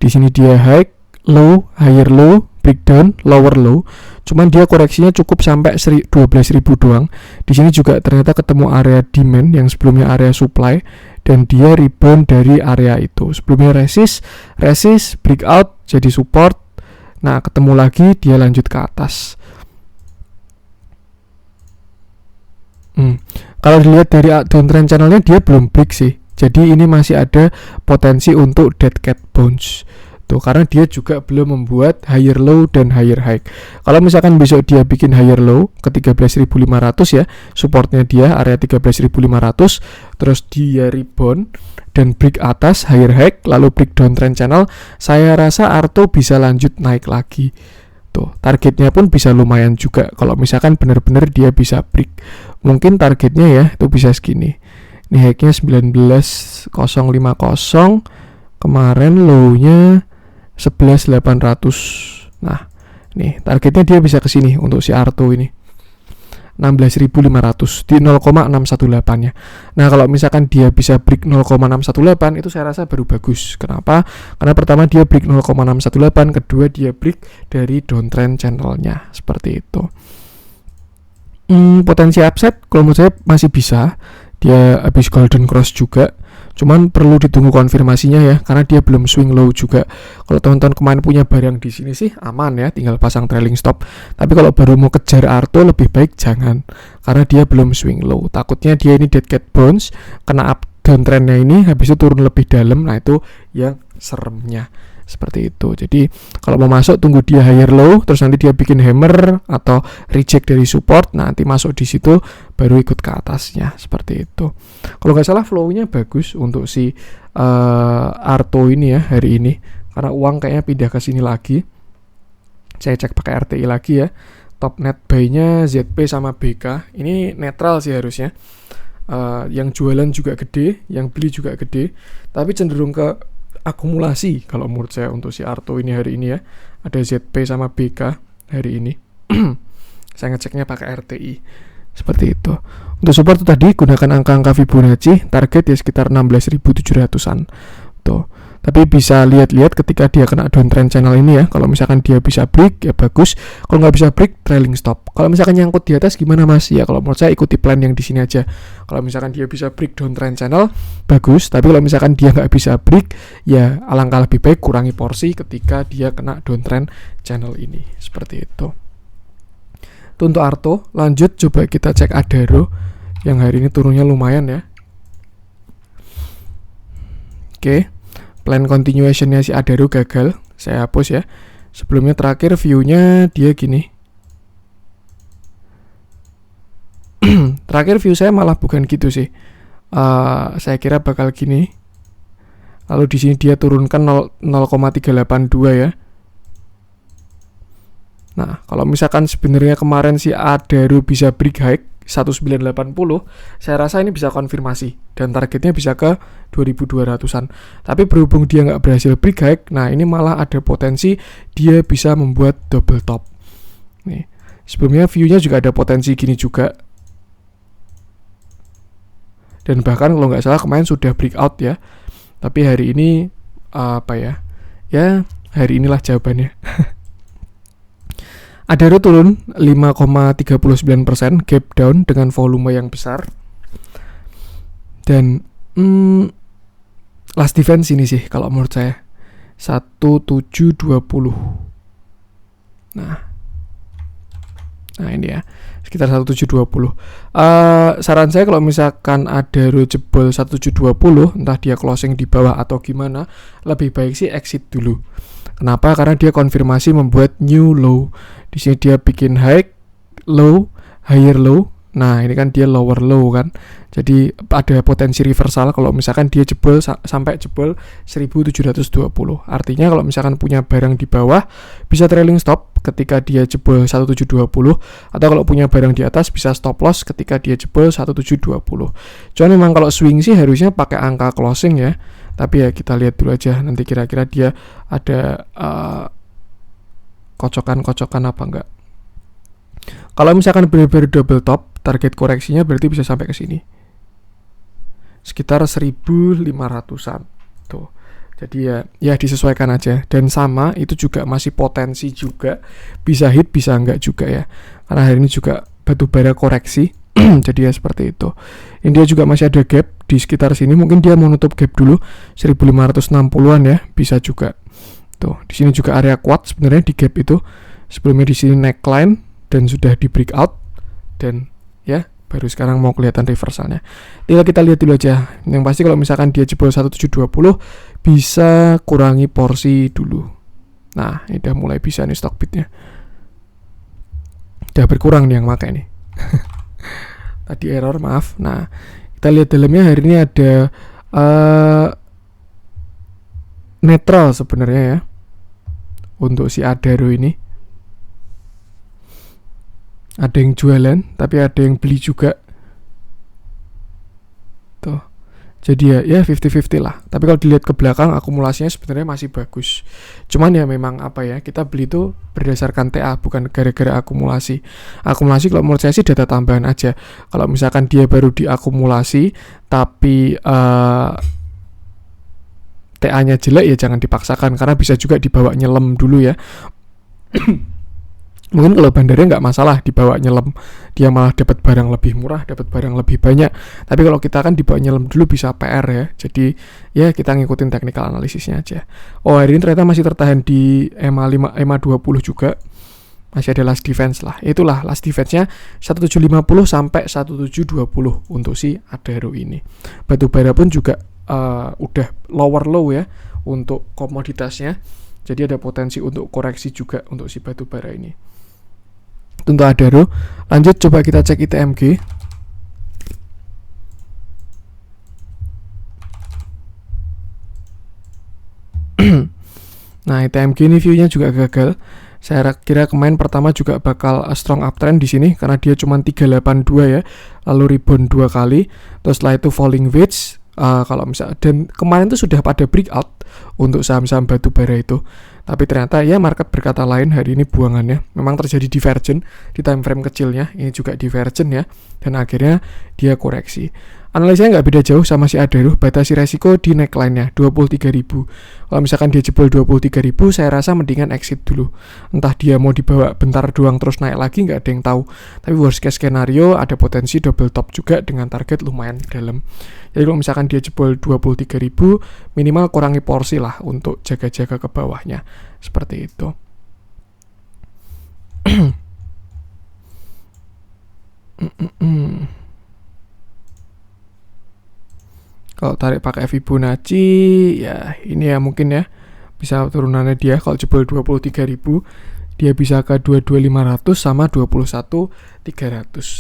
Di sini dia high, low, higher low, breakdown, lower low. Cuman dia koreksinya cukup sampai 12.000 doang. Di sini juga ternyata ketemu area demand yang sebelumnya area supply, dan dia rebound dari area itu. Sebelumnya resist, breakout, jadi support. Nah, ketemu lagi, dia lanjut ke atas. Kalau dilihat dari downtrend channelnya, dia belum break sih. Jadi ini masih ada potensi untuk dead cat bounce. Tuh, karena dia juga belum membuat higher low dan higher high. Kalau misalkan besok dia bikin higher low ke 13.500 ya, supportnya dia area 13.500, terus dia rebound dan break atas higher high, lalu break downtrend channel, saya rasa Arto bisa lanjut naik lagi. Tuh, targetnya pun bisa lumayan juga kalau misalkan benar-benar dia bisa break. Mungkin targetnya ya itu bisa segini. Ini high-nya 19.050, kemarin low-nya 11.800. Nah, nih targetnya dia bisa ke sini untuk si Arto ini. 16.500 di 0,618-nya. Nah, kalau misalkan dia bisa break 0,618 itu saya rasa baru bagus. Kenapa? Karena pertama dia break 0,618, kedua dia break dari downtrend channelnya, seperti itu. Potensi upside kalau menurut saya masih bisa. Dia habis golden cross juga, cuman perlu ditunggu konfirmasinya ya, karena dia belum swing low juga. Kalau teman-teman kemarin punya barang di sini sih aman ya, tinggal pasang trailing stop. Tapi kalau baru mau kejar Arto lebih baik jangan, karena dia belum swing low. Takutnya dia ini dead cat bounce, kena up downtrendnya ini, habis itu turun lebih dalam. Nah, itu yang seremnya. Seperti itu. Jadi kalau mau masuk tunggu dia higher low, terus nanti dia bikin hammer atau reject dari support, nanti masuk di situ baru ikut ke atasnya, seperti itu. Kalau nggak salah flow-nya bagus untuk si Arto ini ya hari ini, karena uang kayaknya pindah ke sini lagi. Saya cek pakai RTI lagi ya. top net buy-nya ZP sama BK. Ini netral sih harusnya. Yang jualan juga gede, yang beli juga gede, tapi cenderung ke akumulasi kalau menurut saya untuk si Arto ini hari ini ya. Ada ZP sama BK hari ini. Saya ngeceknya pakai RTI. Seperti itu. Untuk support tadi gunakan angka-angka Fibonacci, target ya sekitar 16.700-an. Tuh. Tapi bisa lihat-lihat ketika dia kena downtrend channel ini ya. Kalau misalkan dia bisa break ya bagus. Kalau nggak bisa break, trailing stop. Kalau misalkan nyangkut di atas gimana mas? Ya kalau menurut saya ikuti plan yang di sini aja. Kalau misalkan dia bisa break downtrend channel, bagus. Tapi kalau misalkan dia nggak bisa break, ya alangkah lebih baik kurangi porsi ketika dia kena downtrend channel ini. Seperti itu. Itu untuk Arto. Lanjut coba kita cek Adaro yang hari ini turunnya lumayan ya. Oke. Plan continuation-nya si Adaro gagal. Saya hapus ya. Sebelumnya terakhir view-nya dia gini. Terakhir view saya malah bukan gitu sih. Saya kira bakal gini. Lalu di sini dia turunkan 0,382 ya. Nah, kalau misalkan sebenarnya kemarin si Adaro bisa break high 1980, saya rasa ini bisa konfirmasi dan targetnya bisa ke 2200-an. Tapi berhubung dia nggak berhasil break high, nah ini malah ada potensi dia bisa membuat double top. Nih, sebelumnya view-nya juga ada potensi gini juga. Dan bahkan kalau nggak salah kemarin sudah breakout ya. Tapi hari ini apa ya? Ya, hari inilah jawabannya. Adaro turun 5,39%, gap down dengan volume yang besar. Dan last defense ini sih kalau menurut saya 1720. Nah ini ya, sekitar 1720. Saran saya kalau misalkan Adaro jebol 1720, entah dia closing di bawah atau gimana, lebih baik sih exit dulu. Kenapa? Karena dia konfirmasi membuat new low. Di sini dia bikin high, low, higher low. Nah, ini kan dia lower low kan. Jadi ada potensi reversal kalau misalkan dia jebol sampai jebol 1720. Artinya kalau misalkan punya barang di bawah bisa trailing stop ketika dia jebol 1720, atau kalau punya barang di atas bisa stop loss ketika dia jebol 1720. Cuman memang kalau swing sih harusnya pakai angka closing ya. Tapi ya kita lihat dulu aja nanti kira-kira dia ada kocokan-kocokan apa enggak. Kalau misalkan benar-benar double top, target koreksinya berarti bisa sampai ke sini. Sekitar 1500-an. Tuh. Jadi ya disesuaikan aja. Dan sama itu juga masih potensi juga bisa hit bisa enggak juga ya. Karena hari ini juga batu bara koreksi. Jadi ya seperti itu. Ini dia juga masih ada gap di sekitar sini. Mungkin dia mau nutup gap dulu 1560-an ya, bisa juga. Tuh, di sini juga area kuat sebenarnya di gap itu. Sebelumnya di sini neckline dan sudah di breakout dan ya baru sekarang mau kelihatan reversalnya. Tinggal kita lihat dulu aja. Yang pasti kalau misalkan dia jebol 1720 bisa kurangi porsi dulu. Nah, ini udah mulai bisa nih stock bidnya. Udah berkurang nih yang pakai nih. Tadi error, maaf. Nah, kita lihat dalamnya hari ini ada netral sebenarnya ya untuk si Adaro ini. Ada yang jualan, tapi ada yang beli juga. Tuh. Jadi ya 50-50 lah. Tapi kalau dilihat ke belakang akumulasinya sebenarnya masih bagus. Cuman ya memang apa ya, kita beli itu berdasarkan TA bukan gara-gara akumulasi. Akumulasi kalau menurut saya sih data tambahan aja. Kalau misalkan dia baru diakumulasi tapi TA-nya jelek ya jangan dipaksakan karena bisa juga dibawa nyelam dulu ya. Mungkin kalau bandarnya nggak masalah dibawa nyelam, dia malah dapat barang lebih murah, dapat barang lebih banyak. Tapi kalau kita kan dibawa nyelam dulu bisa PR ya. Jadi ya kita ngikutin technical analisisnya aja. Oh hari ini ternyata masih tertahan di EMA 20 juga. Masih ada last defense lah. Itulah last defense-nya 1750 sampai 1720 untuk si Adaro ini. Batu bara pun juga udah lower low ya untuk komoditasnya. Jadi ada potensi untuk koreksi juga untuk si batu bara ini. Untuk Adaro. Lanjut coba kita cek ITMG. Nah ITMG ini view-nya juga gagal. Saya kira kemarin pertama juga bakal strong uptrend di sini karena dia cuma 382 ya, lalu rebound 2 kali, terus setelah itu falling wedge. Kalau misalnya, dan kemarin itu sudah pada breakout untuk saham-saham batu bara itu, tapi ternyata ya market berkata lain, hari ini buangannya memang terjadi divergent di time frame kecilnya, ini juga divergent ya, dan akhirnya dia koreksi. Analisanya nggak beda jauh sama si Adaro, batasi resiko di neckline-nya 23.000. Kalau misalkan dia jebol 23.000, saya rasa mendingan exit dulu. Entah dia mau dibawa bentar doang terus naik lagi, nggak ada yang tahu. Tapi worst case skenario ada potensi double top juga dengan target lumayan dalam. Jadi kalau misalkan dia jebol 23.000, minimal kurangi porsi lah untuk jaga-jaga ke bawahnya. Seperti itu. Kalau tarik pakai Fibonacci, ya ini ya mungkin ya bisa turunannya dia kalau jebol 23.000, dia bisa ke 22.500 sama 21.300.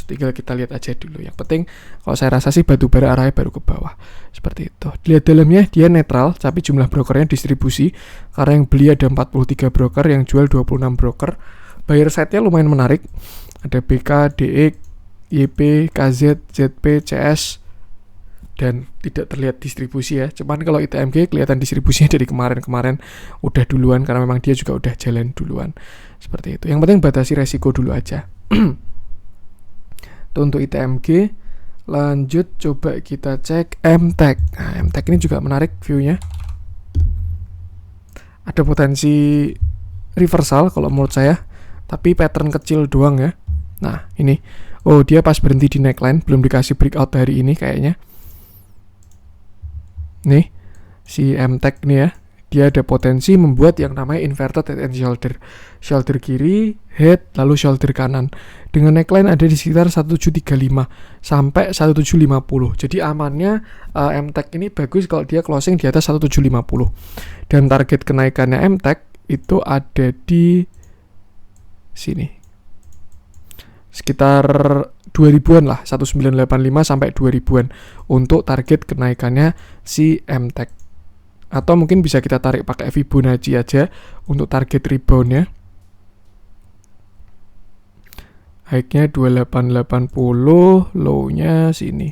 Tinggal kita lihat aja dulu. Yang penting kalau saya rasa sih batu bara arahnya baru ke bawah. Seperti itu. Dilihat dalamnya dia netral, tapi jumlah brokernya distribusi karena yang beli ada 43 broker, yang jual 26 broker. Buyer side-nya lumayan menarik. Ada BK, DX, YP, KZ, ZP, CS, dan tidak terlihat distribusi ya. Cuman kalau ITMG kelihatan distribusinya dari kemarin-kemarin udah duluan karena memang dia juga udah jalan duluan. Seperti itu. Yang penting batasi resiko dulu aja. Itu untuk ITMG. Lanjut coba kita cek MTEK. Nah, MTEK ini juga menarik view-nya. Ada potensi reversal kalau menurut saya, tapi pattern kecil doang ya. Nah, ini. Oh, dia pas berhenti di neckline, belum dikasih breakout hari ini kayaknya. Nih, si MTEK nih ya, dia ada potensi membuat yang namanya inverted head and shoulder. Shoulder kiri, head, lalu shoulder kanan. Dengan neckline ada di sekitar 1735 sampai 1750. Jadi amannya MTEK ini bagus kalau dia closing di atas 1750. Dan target kenaikannya MTEK itu ada di sini. Sekitar 2000-an lah, 1985 sampai 2000-an untuk target kenaikannya si MTEK. Atau mungkin bisa kita tarik pakai Fibonacci aja untuk target reboundnya. High-nya 2880, low-nya sini.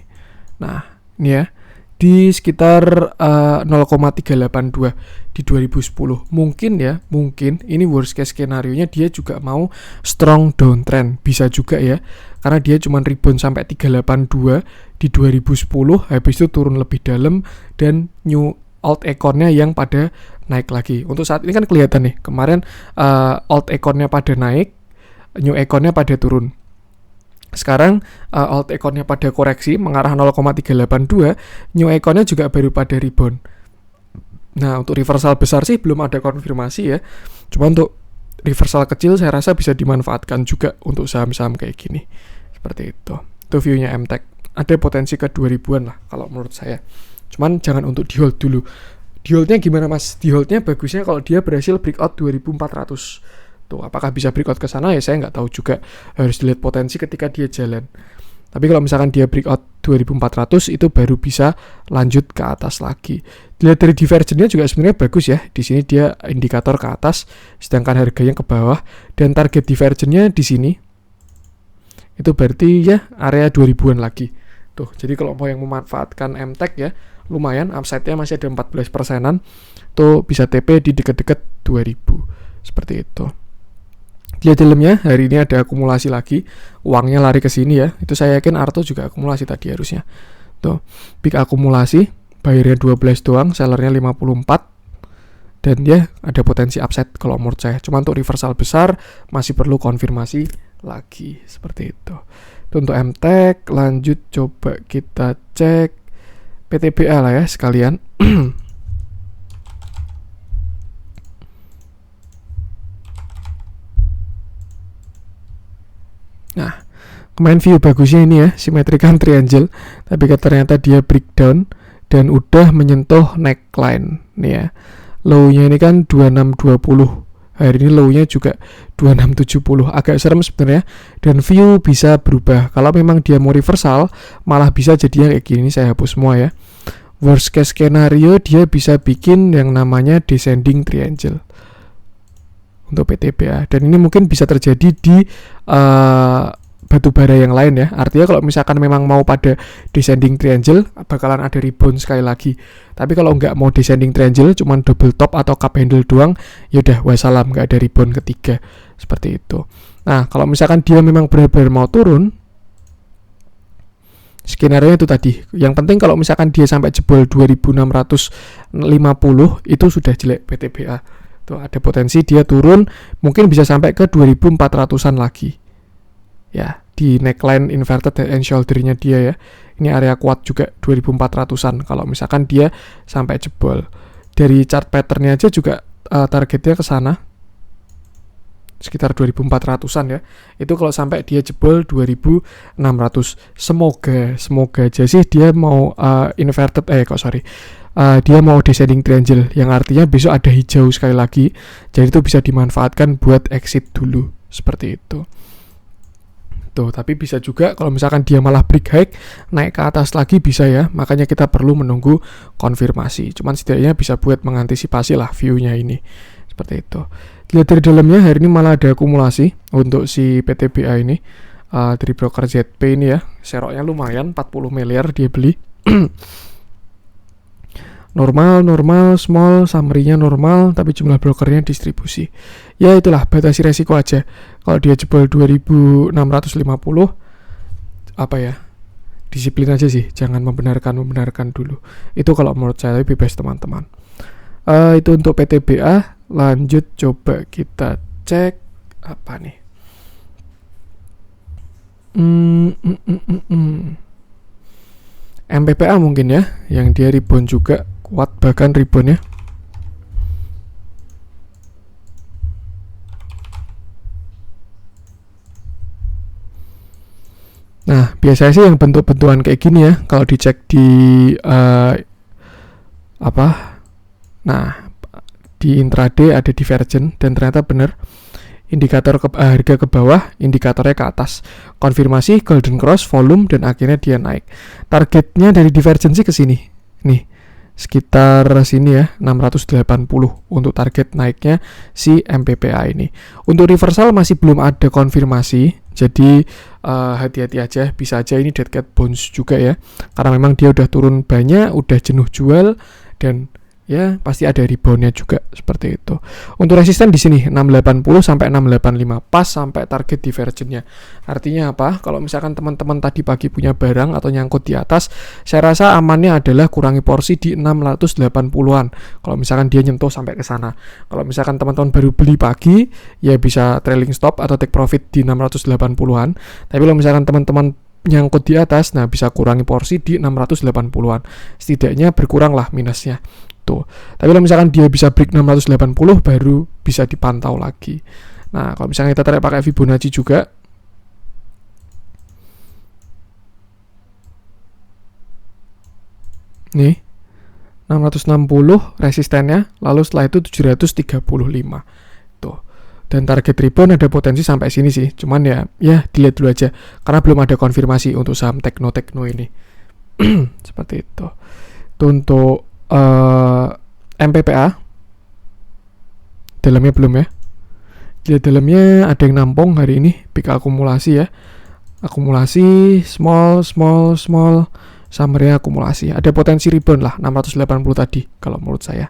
Nah, ini ya, di sekitar 0,382 di 2010. Mungkin ya, mungkin ini worst case skenario-nya dia juga mau strong downtrend, bisa juga ya. Karena dia cuma rebound sampai 382 di 2010, habis itu turun lebih dalam dan new alt ekornya yang pada naik lagi. Untuk saat ini kan kelihatan nih, kemarin alt ekornya pada naik, new ekornya pada turun. Sekarang alt ekornya pada koreksi mengarah 0,382, new ekornya juga baru pada rebound. Nah, untuk reversal besar sih belum ada konfirmasi ya. Cuma untuk reversal kecil saya rasa bisa dimanfaatkan juga untuk saham-saham kayak gini. Seperti itu. Itu view-nya MTEK. Ada potensi ke 2000-an lah kalau menurut saya. Cuman jangan untuk di hold dulu. Di hold-nya gimana Mas? Di hold-nya bagusnya kalau dia berhasil breakout 2400. Tuh, apakah bisa breakout ke sana ya saya nggak tahu juga. Harus dilihat potensi ketika dia jalan. Tapi kalau misalkan dia breakout 2400 itu baru bisa lanjut ke atas lagi. Dilihat dari divergence-nya juga sebenarnya bagus ya. Di sini dia indikator ke atas, sedangkan harganya ke bawah, dan target divergence-nya di sini. Itu berarti ya area 2000-an lagi. Tuh, jadi kalau mau yang memanfaatkan MTEK ya, lumayan upside-nya masih ada 14%-an. Tuh bisa TP di dekat-dekat 2000. Seperti itu. Lihat dalamnya, hari ini ada akumulasi lagi, uangnya lari ke sini ya. Itu saya yakin Arto juga akumulasi tadi harusnya. Tuh, big akumulasi, bayarnya 12 doang, sellernya 54. Dan ya ada potensi upside kalau menurut saya. Cuma untuk reversal besar masih perlu konfirmasi lagi. Seperti itu. Itu untuk MTEK. Lanjut coba kita cek PTBA lah ya sekalian. Nah, kemarin view bagusnya ini ya, symmetrical triangle, tapi ternyata dia breakdown dan udah menyentuh neckline nih ya. Low-nya ini kan 2620. Hari ini low-nya juga 2670. Agak serem sebenarnya, dan view bisa berubah. Kalau memang dia mau reversal, malah bisa jadinya kayak gini. Saya hapus semua ya. Worst case scenario dia bisa bikin yang namanya descending triangle. untuk PTBA. Dan ini mungkin bisa terjadi di batubara yang lain ya. Artinya kalau misalkan memang mau pada descending triangle bakalan ada rebound sekali lagi. Tapi kalau nggak mau descending triangle cuman double top atau cup handle doang, ya udah wassalam, nggak ada rebound ketiga. Seperti itu. Nah, kalau misalkan dia memang benar-benar mau turun, skenario itu tadi. Yang penting kalau misalkan dia sampai jebol 2650 itu sudah jelek PTBA. Tuh ada potensi dia turun mungkin bisa sampai ke 2400-an lagi. Ya, di neckline inverted head and shoulder-nya dia ya. Ini area kuat juga 2400-an kalau misalkan dia sampai jebol. Dari chart pattern-nya aja juga targetnya ke sana. Sekitar 2400-an ya. Itu kalau sampai dia jebol 2600. Semoga aja sih dia mau inverted dia mau descending triangle yang artinya besok ada hijau sekali lagi. Jadi itu bisa dimanfaatkan buat exit dulu. Seperti itu. Tuh, tapi bisa juga kalau misalkan dia malah break high naik ke atas lagi bisa ya, makanya kita perlu menunggu konfirmasi. Cuman setidaknya bisa buat mengantisipasi lah view-nya ini. Seperti itu. Lihat dari dalamnya hari ini malah ada akumulasi untuk si PTBA ini dari broker ZP ini ya. Seroknya lumayan 40 miliar dia beli. normal, small, summary-nya normal, tapi jumlah brokernya distribusi. Ya itulah, batasi resiko aja. Kalau dia jebol 2650, apa ya, disiplin aja sih, jangan membenarkan dulu. Itu kalau menurut saya, lebih best teman-teman. Itu untuk PTBA. Lanjut coba kita cek apa nih. MPPA mungkin ya, yang dia rebound juga kuat bahkan reboundnya. Nah, biasanya sih yang bentuk-bentukan kayak gini ya, kalau dicek di Nah, di intraday ada divergent dan ternyata benar. Indikator harga ke bawah, indikatornya ke atas. Konfirmasi golden cross, volume, dan akhirnya dia naik. Targetnya dari divergensi ke sini. Nih, sekitar sini ya, 680 untuk target naiknya si MPPA ini. Untuk reversal masih belum ada konfirmasi, jadi hati-hati aja, bisa aja ini dead cat bounce juga ya. Karena memang dia udah turun banyak, udah jenuh jual, dan ya pasti ada reboundnya juga seperti itu. Untuk resisten di sini 680 sampai 685 pas sampai target divergentnya. Artinya apa? Kalau misalkan teman-teman tadi pagi punya barang atau nyangkut di atas, saya rasa amannya adalah kurangi porsi di 680-an. Kalau misalkan dia nyentuh sampai ke sana. Kalau misalkan teman-teman baru beli pagi, ya bisa trailing stop atau take profit di 680-an. Tapi kalau misalkan teman-teman nyangkut di atas, nah bisa kurangi porsi di 680-an. Setidaknya berkurang lah minusnya. Tuh. Tapi kalau misalkan dia bisa break 680 baru bisa dipantau lagi. Nah, kalau misalnya kita tarik pakai Fibonacci juga, nih 660 resistennya, lalu setelah itu 735. Tuh. Dan target rebound ada potensi sampai sini sih. Cuman ya dilihat dulu aja karena belum ada konfirmasi untuk saham tekno ini. Seperti itu. Itu untuk MPPA dalamnya belum ya. Di dalamnya ada yang nampung hari ini, peak akumulasi ya. Akumulasi small, summary akumulasi. Ada potensi rebound lah 680 tadi kalau menurut saya.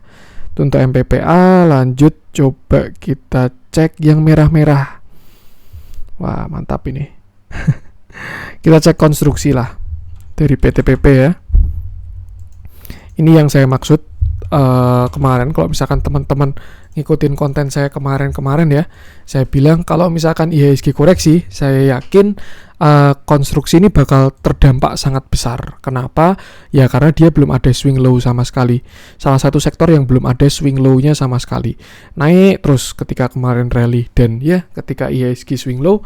Itu untuk MPPA. Lanjut coba kita cek yang merah-merah. Wah, mantap ini. Kita cek konstruksi lah dari PTPP ya. Ini yang saya maksud kemarin, kalau misalkan teman-teman ngikutin konten saya kemarin ya, saya bilang kalau misalkan IHSG koreksi, saya yakin konstruksi ini bakal terdampak sangat besar. Kenapa? Ya karena dia belum ada swing low sama sekali. Salah satu sektor yang belum ada swing low-nya sama sekali. Naik terus ketika kemarin rally, dan ya ketika IHSG swing low,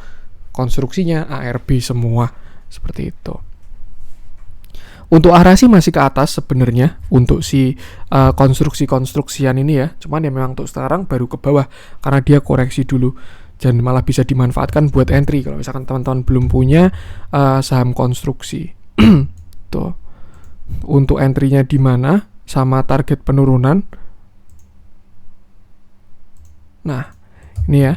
konstruksinya ARB semua. Seperti itu. Untuk arah sih masih ke atas sebenarnya untuk si konstruksian ini ya. Cuman ya memang untuk sekarang baru ke bawah karena dia koreksi dulu. Dan malah bisa dimanfaatkan buat entry kalau misalkan teman-teman belum punya saham konstruksi. Tuh. Untuk entry-nya di mana sama target penurunan. Nah, Ini ya.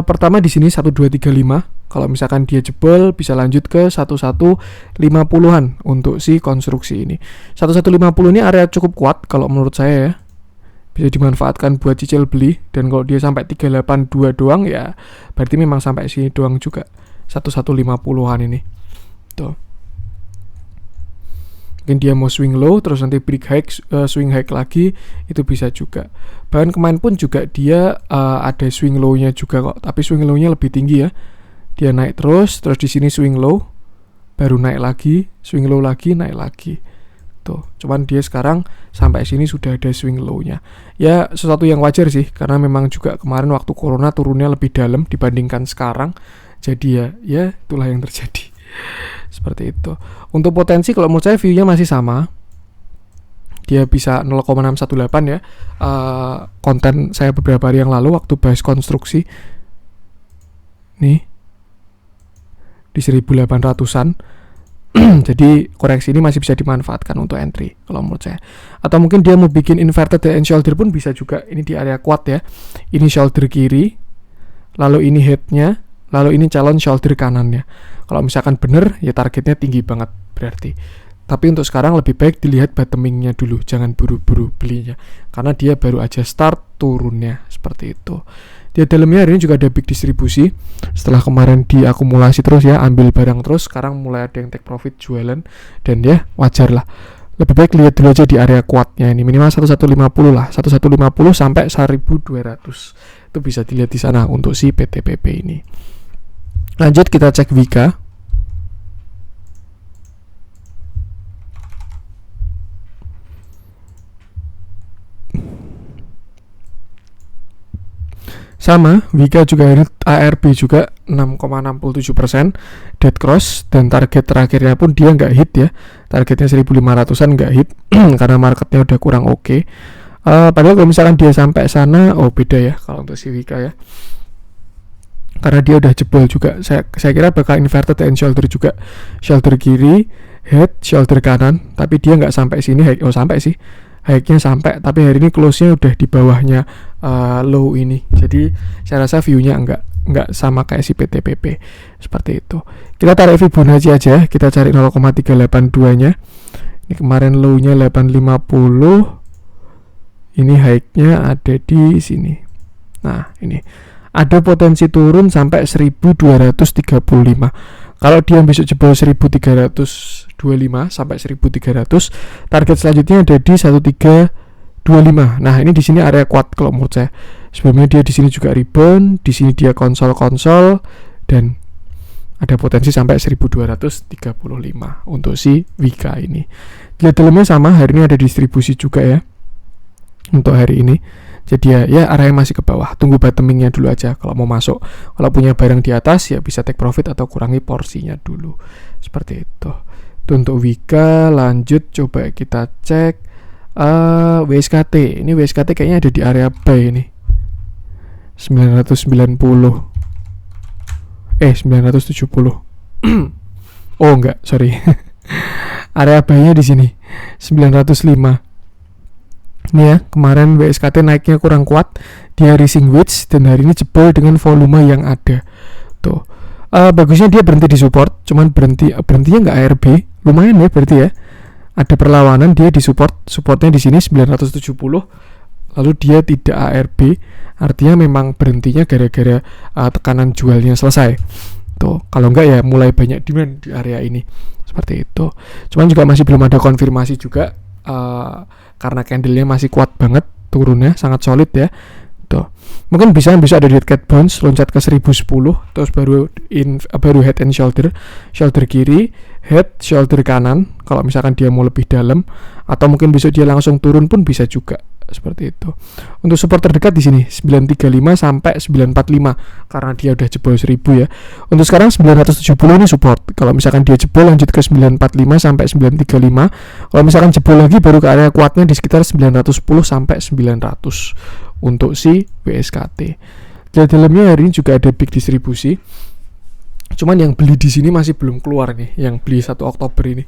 Pertama di sini 1235. Kalau misalkan dia jebol bisa lanjut ke 1150-an untuk si konstruksi ini. 1150 ini area cukup kuat kalau menurut saya ya. Bisa dimanfaatkan buat cicil beli, dan kalau dia sampai 382 doang ya berarti memang sampai sini doang juga. 1150-an ini. Tuh. Mungkin dia mau swing low terus nanti break high, swing high lagi, itu bisa juga. Bahkan kemarin pun juga dia ada swing low-nya juga kok, tapi swing low-nya lebih tinggi ya. Dia naik terus di sini swing low, baru naik lagi, swing low lagi, naik lagi. Tuh, cuman dia sekarang sampai sini sudah ada swing low-nya. Ya sesuatu yang wajar sih, karena memang juga kemarin waktu corona turunnya lebih dalam dibandingkan sekarang. Jadi ya itulah yang terjadi. Seperti itu. Untuk potensi kalau menurut saya view-nya masih sama. Dia bisa 0,618 ya. Konten saya beberapa hari yang lalu waktu bahas konstruksi. Nih. Di 1800-an. Jadi koreksi ini masih bisa dimanfaatkan untuk entry kalau menurut saya. Atau mungkin dia mau bikin inverted head and shoulder pun bisa juga. Ini di area kuat ya. Ini shoulder kiri, lalu ini headnya, lalu ini calon shoulder kanannya. Kalau misalkan bener ya targetnya tinggi banget berarti. Tapi untuk sekarang lebih baik dilihat bottomingnya dulu, jangan buru-buru belinya, karena dia baru aja start turunnya seperti itu. Di dalamnya hari ini juga ada big distribusi. Setelah kemarin diakumulasi terus ya, ambil barang terus, sekarang mulai ada yang take profit jualan, dan ya wajar lah. Lebih baik lihat dulu aja di area kuatnya ini, minimal 1150 lah, 1150 sampai 1200. Itu bisa dilihat di sana untuk si PTPP ini. Lanjut kita cek Wika. Sama, Wika juga ARB juga 6,67% dead cross, dan target terakhirnya pun dia nggak hit ya. Targetnya 1500-an nggak hit karena marketnya udah kurang oke. Padahal kalau misalkan dia sampai sana, beda ya kalau untuk si Wika ya. Karena dia udah jebol juga. Saya kira bakal inverted and shoulder juga. Shoulder kiri, head, shoulder kanan, tapi dia nggak sampai sini. Sampai sih. High-nya sampai, tapi hari ini close-nya udah di bawahnya low ini. Jadi saya rasa view-nya enggak sama kayak si PTPP. Seperti itu. Kita tarik Fibonacci aja, kita cari 0,382-nya. Ini kemarin low-nya 850. Ini high-nya ada di sini. Nah, ini. Ada potensi turun sampai 1235. Kalau dia besok jebol 1325 sampai 1300, target selanjutnya ada di 1325. Nah, ini di sini area kuat kalau menurut saya. Sebelumnya dia di sini juga rebound, di sini dia konsol dan ada potensi sampai 1235 untuk si Wika ini. Lihat dalamnya sama, hari ini ada distribusi juga ya. Untuk hari ini. Jadi ya area masih ke bawah. Tunggu bottomingnya dulu aja kalau mau masuk. Kalau punya barang di atas ya bisa take profit atau kurangi porsinya dulu. Seperti itu. Itu untuk Wika. Lanjut coba kita cek WSKT. Ini WSKT kayaknya ada di area buy ini. 990. 970. Oh enggak, sorry. Area buy-nya di sini 905. Ini ya, kemarin WSKT naiknya kurang kuat di hari sandwich, dan hari ini jebol dengan volume yang ada. Tuh. Bagusnya dia berhenti di support, cuman berhentinya nggak ARB, lumayan ya berarti ya. Ada perlawanan, dia di supportnya di sini 970, lalu dia tidak ARB, artinya memang berhentinya gara-gara tekanan jualnya selesai. Tuh, kalau enggak ya mulai banyak demand di area ini. Seperti itu. Cuman juga masih belum ada konfirmasi juga. Karena candle-nya masih kuat banget, turunnya sangat solid ya. Tuh. Mungkin bisa ada di cat bounce loncat ke 1010, terus baru head and shoulder kiri, head shoulder kanan kalau misalkan dia mau lebih dalam, atau mungkin besok dia langsung turun pun bisa juga. Seperti itu. Untuk support terdekat di sini 935 sampai 945 karena dia udah jebol 1000 ya. Untuk sekarang 970 ini support. Kalau misalkan dia jebol lanjut ke 945 sampai 935. Kalau misalkan jebol lagi baru ke area kuatnya di sekitar 910 sampai 900 untuk si WSKT. Di dalamnya hari ini juga ada big distribusi. Cuman yang beli di sini masih belum keluar nih, yang beli 1 Oktober ini.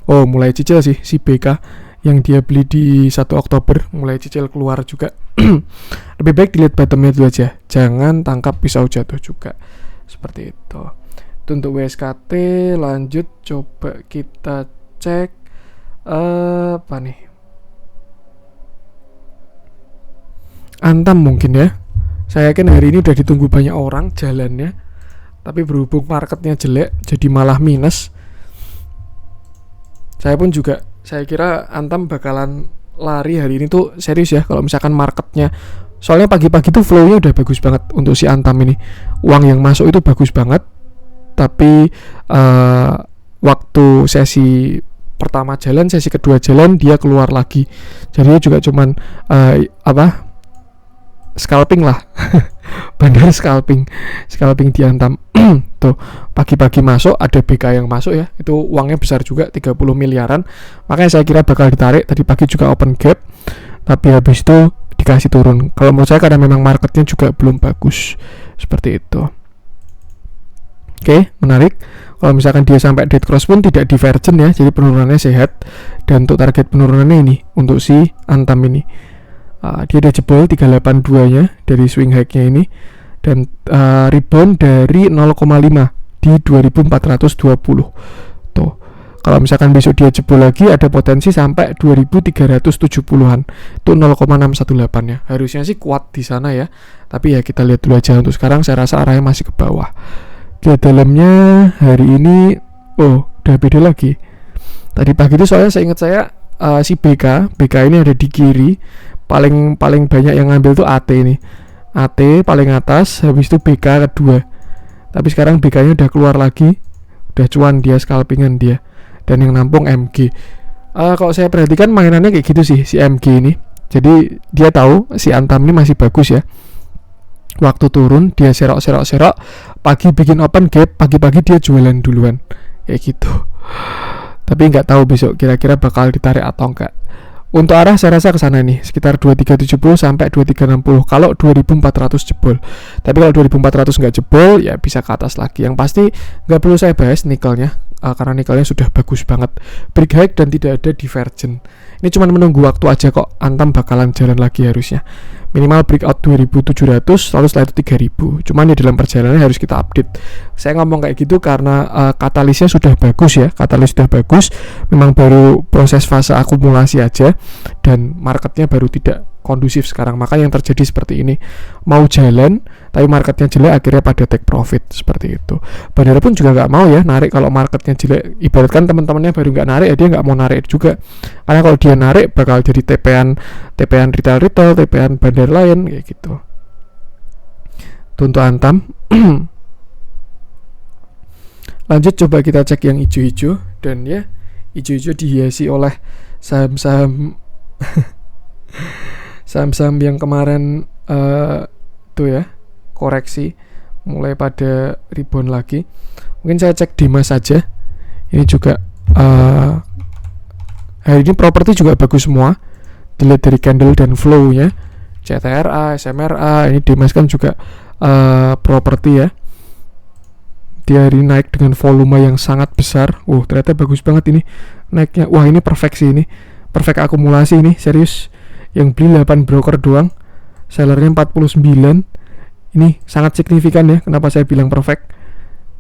Mulai cicil sih si BK. yang dia beli di 1 Oktober, mulai cicil keluar juga. Lebih baik dilihat bottomnya dulu aja, jangan tangkap pisau jatuh juga, seperti itu. Itu untuk WSKT. Lanjut coba kita cek apa nih, Antam mungkin ya. Saya yakin hari ini udah ditunggu banyak orang jalannya, tapi berhubung marketnya jelek jadi malah minus. Saya pun juga, saya kira Antam bakalan lari hari ini tuh, serius ya kalau misalkan marketnya. Soalnya pagi-pagi tuh flow-nya udah bagus banget untuk si Antam ini. Uang yang masuk itu bagus banget. Tapi waktu sesi pertama jalan, sesi kedua jalan dia keluar lagi. Jadi juga cuman scalping lah. Bandar scalping diantam. Tuh pagi-pagi masuk, ada BK yang masuk ya, itu uangnya besar juga, 30 miliaran. Makanya saya kira bakal ditarik. Tadi pagi juga open gap, tapi habis itu dikasih turun. Kalau menurut saya karena memang marketnya juga belum bagus, seperti itu. Oke, menarik. Kalau misalkan dia sampai dead cross pun tidak divergent ya, jadi penurunannya sehat. Dan untuk target penurunannya ini untuk si Antam ini, dia udah jebol 382 nya dari swing high-nya ini, dan rebound dari 0,5 di 2420. Tuh, kalau misalkan besok dia jebol lagi, ada potensi sampai 2370-an. Itu 0,618 ya. Harusnya sih kuat di sana ya. Tapi ya kita lihat dulu aja. Untuk sekarang saya rasa arahnya masih ke bawah. Di dalamnya hari ini udah beda lagi. Tadi pagi itu soalnya saya ingat si BK ini ada di kiri. Paling banyak yang ngambil tuh AT ini. AT paling atas, habis itu BK kedua. Tapi sekarang BK-nya udah keluar lagi. Udah cuan dia, scalpingan dia. Dan yang nampung MG. Kalau saya perhatikan mainannya kayak gitu sih si MG ini. Jadi dia tahu si Antam ini masih bagus ya. Waktu turun dia serok, pagi bikin open gap, pagi-pagi dia jualan duluan, kayak gitu. Tapi nggak tahu besok kira-kira bakal ditarik atau enggak. Untuk arah saya rasa ke sana nih, sekitar 2370 sampai 2360 kalau 2400 jebol. Tapi kalau 2400 nggak jebol ya bisa ke atas lagi. Yang pasti nggak perlu saya bahas nikelnya, karena nikelnya sudah bagus banget, break high dan tidak ada divergent. Ini cuma menunggu waktu aja kok. Antam bakalan jalan lagi harusnya. Minimal breakout 2700, lalu setelah itu 3000. Cuman di dalam perjalanan harus kita update. Saya ngomong kayak gitu karena katalisnya sudah bagus ya. Katalis sudah bagus, memang baru proses fase akumulasi aja, dan marketnya baru tidak kondusif sekarang. Maka yang terjadi seperti ini, mau jalan tapi marketnya jelek, akhirnya pada take profit, seperti itu. Bandara pun juga nggak mau ya narik kalau marketnya jelek. Ibaratkan teman-temannya baru nggak narik ya, dia nggak mau narik juga, karena kalau dia narik bakal jadi TP-an retail, TP-an bandar lain kayak gitu. Untuk Antam. Lanjut coba kita cek yang hijau-hijau, dan ya hijau-hijau dihiasi oleh saham-saham saham-saham yang kemarin tuh ya koreksi, mulai pada rebound lagi. Mungkin saya cek Dimas saja. Ini juga hari ini properti juga bagus semua, dilihat dari candle dan flow-nya. CTRA, SMRA, ini Dimas kan juga properti ya. Dia hari ini naik dengan volume yang sangat besar. Ternyata bagus banget ini naiknya. Wah, ini perfect sih, ini perfect akumulasi ini, serius. Yang beli 8 broker doang, sellernya 49. Ini sangat signifikan ya, kenapa saya bilang perfect.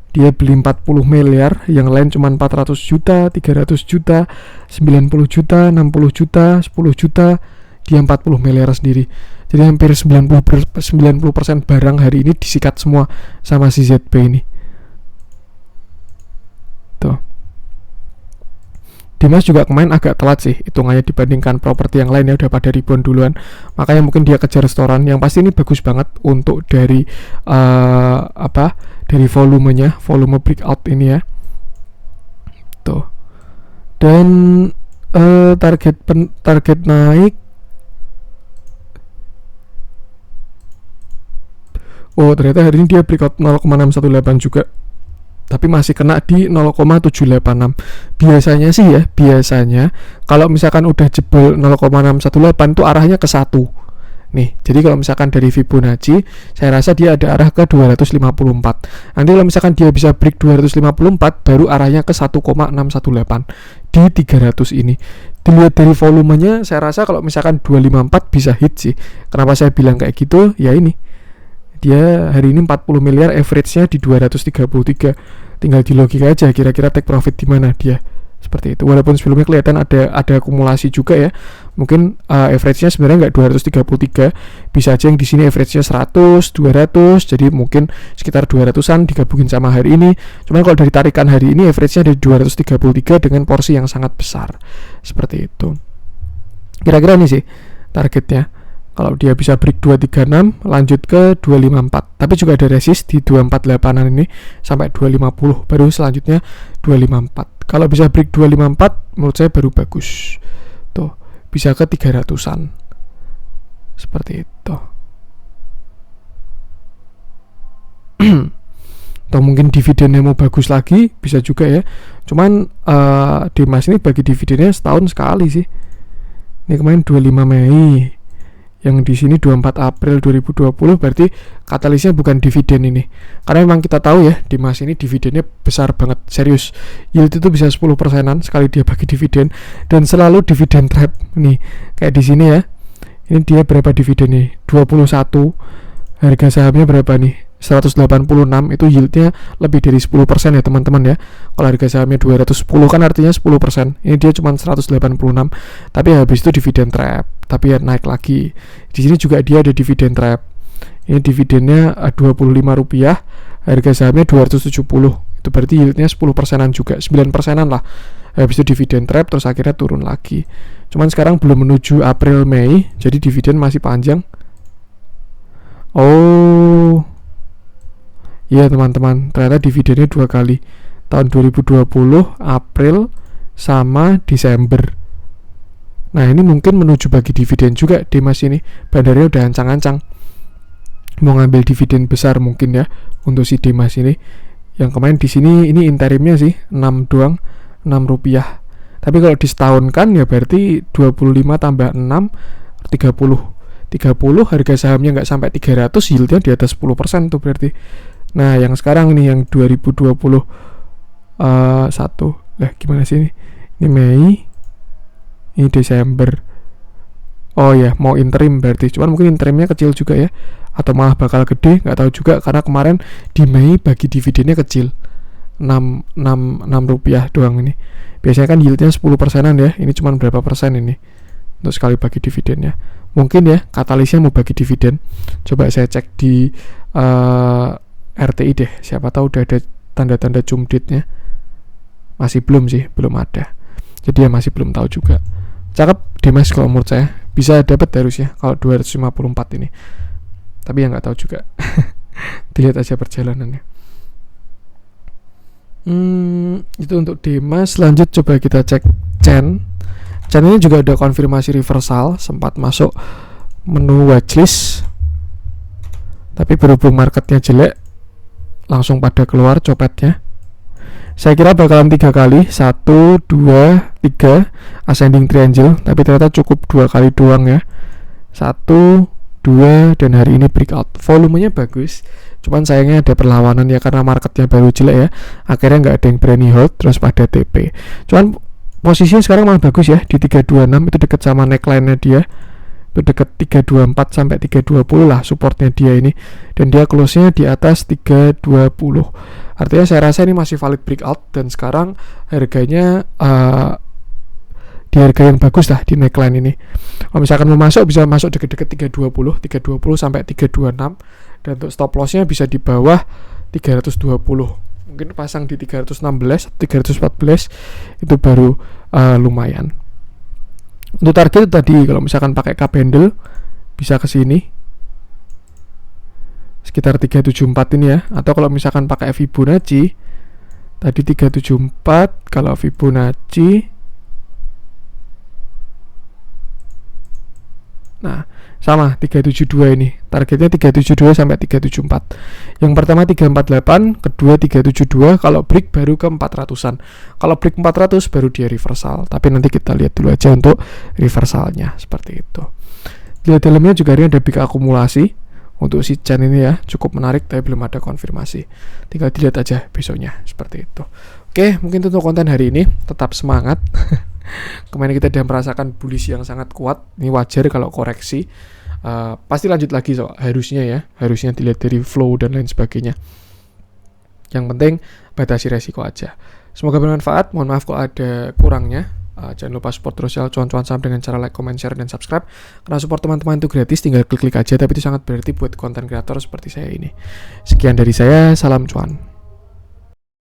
Dia beli 40 miliar, yang lain cuma 400 juta, 300 juta, 90 juta, 60 juta, 10 juta, dia 40 miliar sendiri. Jadi hampir 90% barang hari ini disikat semua sama si ZB ini. Tuh. Dimas juga kemarin agak telat sih hitungannya dibandingkan properti yang lain ya, udah pada rebound duluan. Makanya mungkin dia kejar restoran. Yang pasti ini bagus banget untuk dari dari volumenya, volume breakout ini ya. Tuh. Dan target naik. Ternyata hari ini dia breakout 0,618 juga, tapi masih kena di 0,786. Biasanya sih ya, kalau misalkan udah jebol 0,618 tuh arahnya ke 1 nih. Jadi kalau misalkan dari Fibonacci, saya rasa dia ada arah ke 254. Nanti kalau misalkan dia bisa break 254, baru arahnya ke 1,618 di 300 ini. dilihat dari volumenya, saya rasa kalau misalkan 254 bisa hit sih. Kenapa saya bilang kayak gitu? Ya ini, dia hari ini 40 miliar, average-nya di 233. Tinggal di logika aja kira-kira take profit di mana dia. Seperti itu. Walaupun sebelumnya kelihatan ada akumulasi juga ya. Mungkin average-nya sebenarnya nggak 233, bisa aja yang di sini average-nya 100, 200, jadi mungkin sekitar 200-an digabungin sama hari ini. Cuman kalau dari tarikan hari ini average-nya ada 233 dengan porsi yang sangat besar. Seperti itu. Kira-kira ini sih targetnya. Kalau dia bisa break 236, lanjut ke 254. Tapi juga ada resist di 248-an ini sampai 250. Baru selanjutnya 254. Kalau bisa break 254, menurut saya baru bagus. Tuh, bisa ke 300-an. Seperti itu. Atau mungkin dividennya mau bagus lagi, bisa juga ya. Cuman Dimas ini bagi dividennya setahun sekali sih. Ini kemarin 25 Mei. Yang di sini 24 April 2020, berarti katalisnya bukan dividen ini. Karena memang kita tahu ya, Dimas ini dividennya besar banget, serius. Yield itu bisa 10%-an sekali dia bagi dividen, dan selalu dividen trap. Nih, kayak di sini ya. Ini dia berapa dividen nih? 21. Harga sahamnya berapa nih? 186. Itu yieldnya lebih dari 10% ya teman-teman ya. Kalau harga sahamnya 210 kan artinya 10%. Ini dia cuma 186. Tapi habis itu dividen trap, tapi ya naik lagi. Di sini juga dia ada dividen trap. Ini dividennya Rp25. Harga sahamnya 270. Itu berarti yieldnya 10%-an juga, 9%-an lah. Habis itu dividen trap, terus akhirnya turun lagi. Cuman sekarang belum menuju April Mei, jadi dividen masih panjang. Oh, iya teman-teman, ternyata dividennya 2 kali, tahun 2020 April sama Desember. Nah ini mungkin menuju bagi dividen juga Dimas ini. Bandarnya udah ancang-ancang mau ngambil dividen besar mungkin ya untuk si Dimas ini. Yang kemarin di sini ini interimnya sih 6 doang, Rp6. Tapi kalau disetahunkan ya berarti 25 tambah 6 30 harga sahamnya nggak sampai 300, yieldnya di atas 10% tuh berarti. Nah yang sekarang ini yang 2021 lah gimana sih ini? Ini Mei, ini Desember. Oh ya, mau interim berarti. Cuman mungkin interimnya kecil juga ya, atau malah bakal gede, nggak tahu juga. Karena kemarin di Mei bagi dividennya kecil, 6 rupiah doang ini. Biasanya kan yieldnya 10%-an ya. Ini cuma berapa persen ini untuk sekali bagi dividennya. Mungkin ya katalisnya mau bagi dividen. Coba saya cek di RTI deh, siapa tahu udah ada tanda-tanda cumditnya. Masih belum sih, belum ada. Jadi ya masih belum tahu juga. Cakep Dimas kalau menurut saya, bisa dapat harusnya kalau 254 ini. Tapi ya nggak tahu juga. Dilihat aja perjalanannya. Itu untuk Dimas. Lanjut coba kita cek Chen. Chen ini juga ada konfirmasi reversal, sempat masuk menu watchlist. Tapi berhubung marketnya jelek, langsung pada keluar copetnya. Saya kira bakalan 3 kali, 1, 2, 3 ascending triangle, tapi ternyata cukup 2 kali doang ya. 1, 2, dan hari ini breakout. Volumenya bagus, cuman sayangnya ada perlawanan ya karena marketnya baru jelek ya. Akhirnya nggak ada yang berani hold, terus pada TP. Cuman posisinya sekarang malah bagus ya, di 326 itu dekat sama neckline-nya dia. Itu dekat 324 sampai 320 lah supportnya dia ini, dan dia close-nya di atas 320. Artinya saya rasa ini masih valid breakout, dan sekarang harganya di harga yang bagus lah di neckline ini. Kalau misalkan mau masuk, bisa masuk deket-deket 320 sampai 326, dan untuk stop loss-nya bisa di bawah 320. Mungkin pasang di 316, 314 itu baru lumayan. Untuk target itu tadi, kalau misalkan pakai candle bisa ke sini sekitar 374 ini ya, atau kalau misalkan pakai Fibonacci tadi 374, kalau Fibonacci nah sama 372 ini, targetnya 372 sampai 374. Yang pertama 348, kedua 372, kalau break baru ke 400-an. Kalau break 400 baru dia reversal. Tapi nanti kita lihat dulu aja untuk reversalnya seperti itu. Di dalamnya juga ini ada big akumulasi untuk si Chen ini ya, cukup menarik tapi belum ada konfirmasi. Tinggal dilihat aja besoknya seperti itu. Oke, mungkin itu untuk konten hari ini. Tetap semangat. Kemarin kita udah merasakan bullish yang sangat kuat. Ini wajar kalau koreksi. Pasti lanjut lagi harusnya dilihat dari flow dan lain sebagainya. Yang penting batasi resiko aja. Semoga bermanfaat. Mohon maaf kalau ada kurangnya. Jangan lupa support terus ya cuan-cuan saham dengan cara like, comment, share, dan subscribe. Karena support teman-teman itu gratis, tinggal klik-klik aja. Tapi itu sangat berarti buat konten kreator seperti saya ini. Sekian dari saya, salam cuan.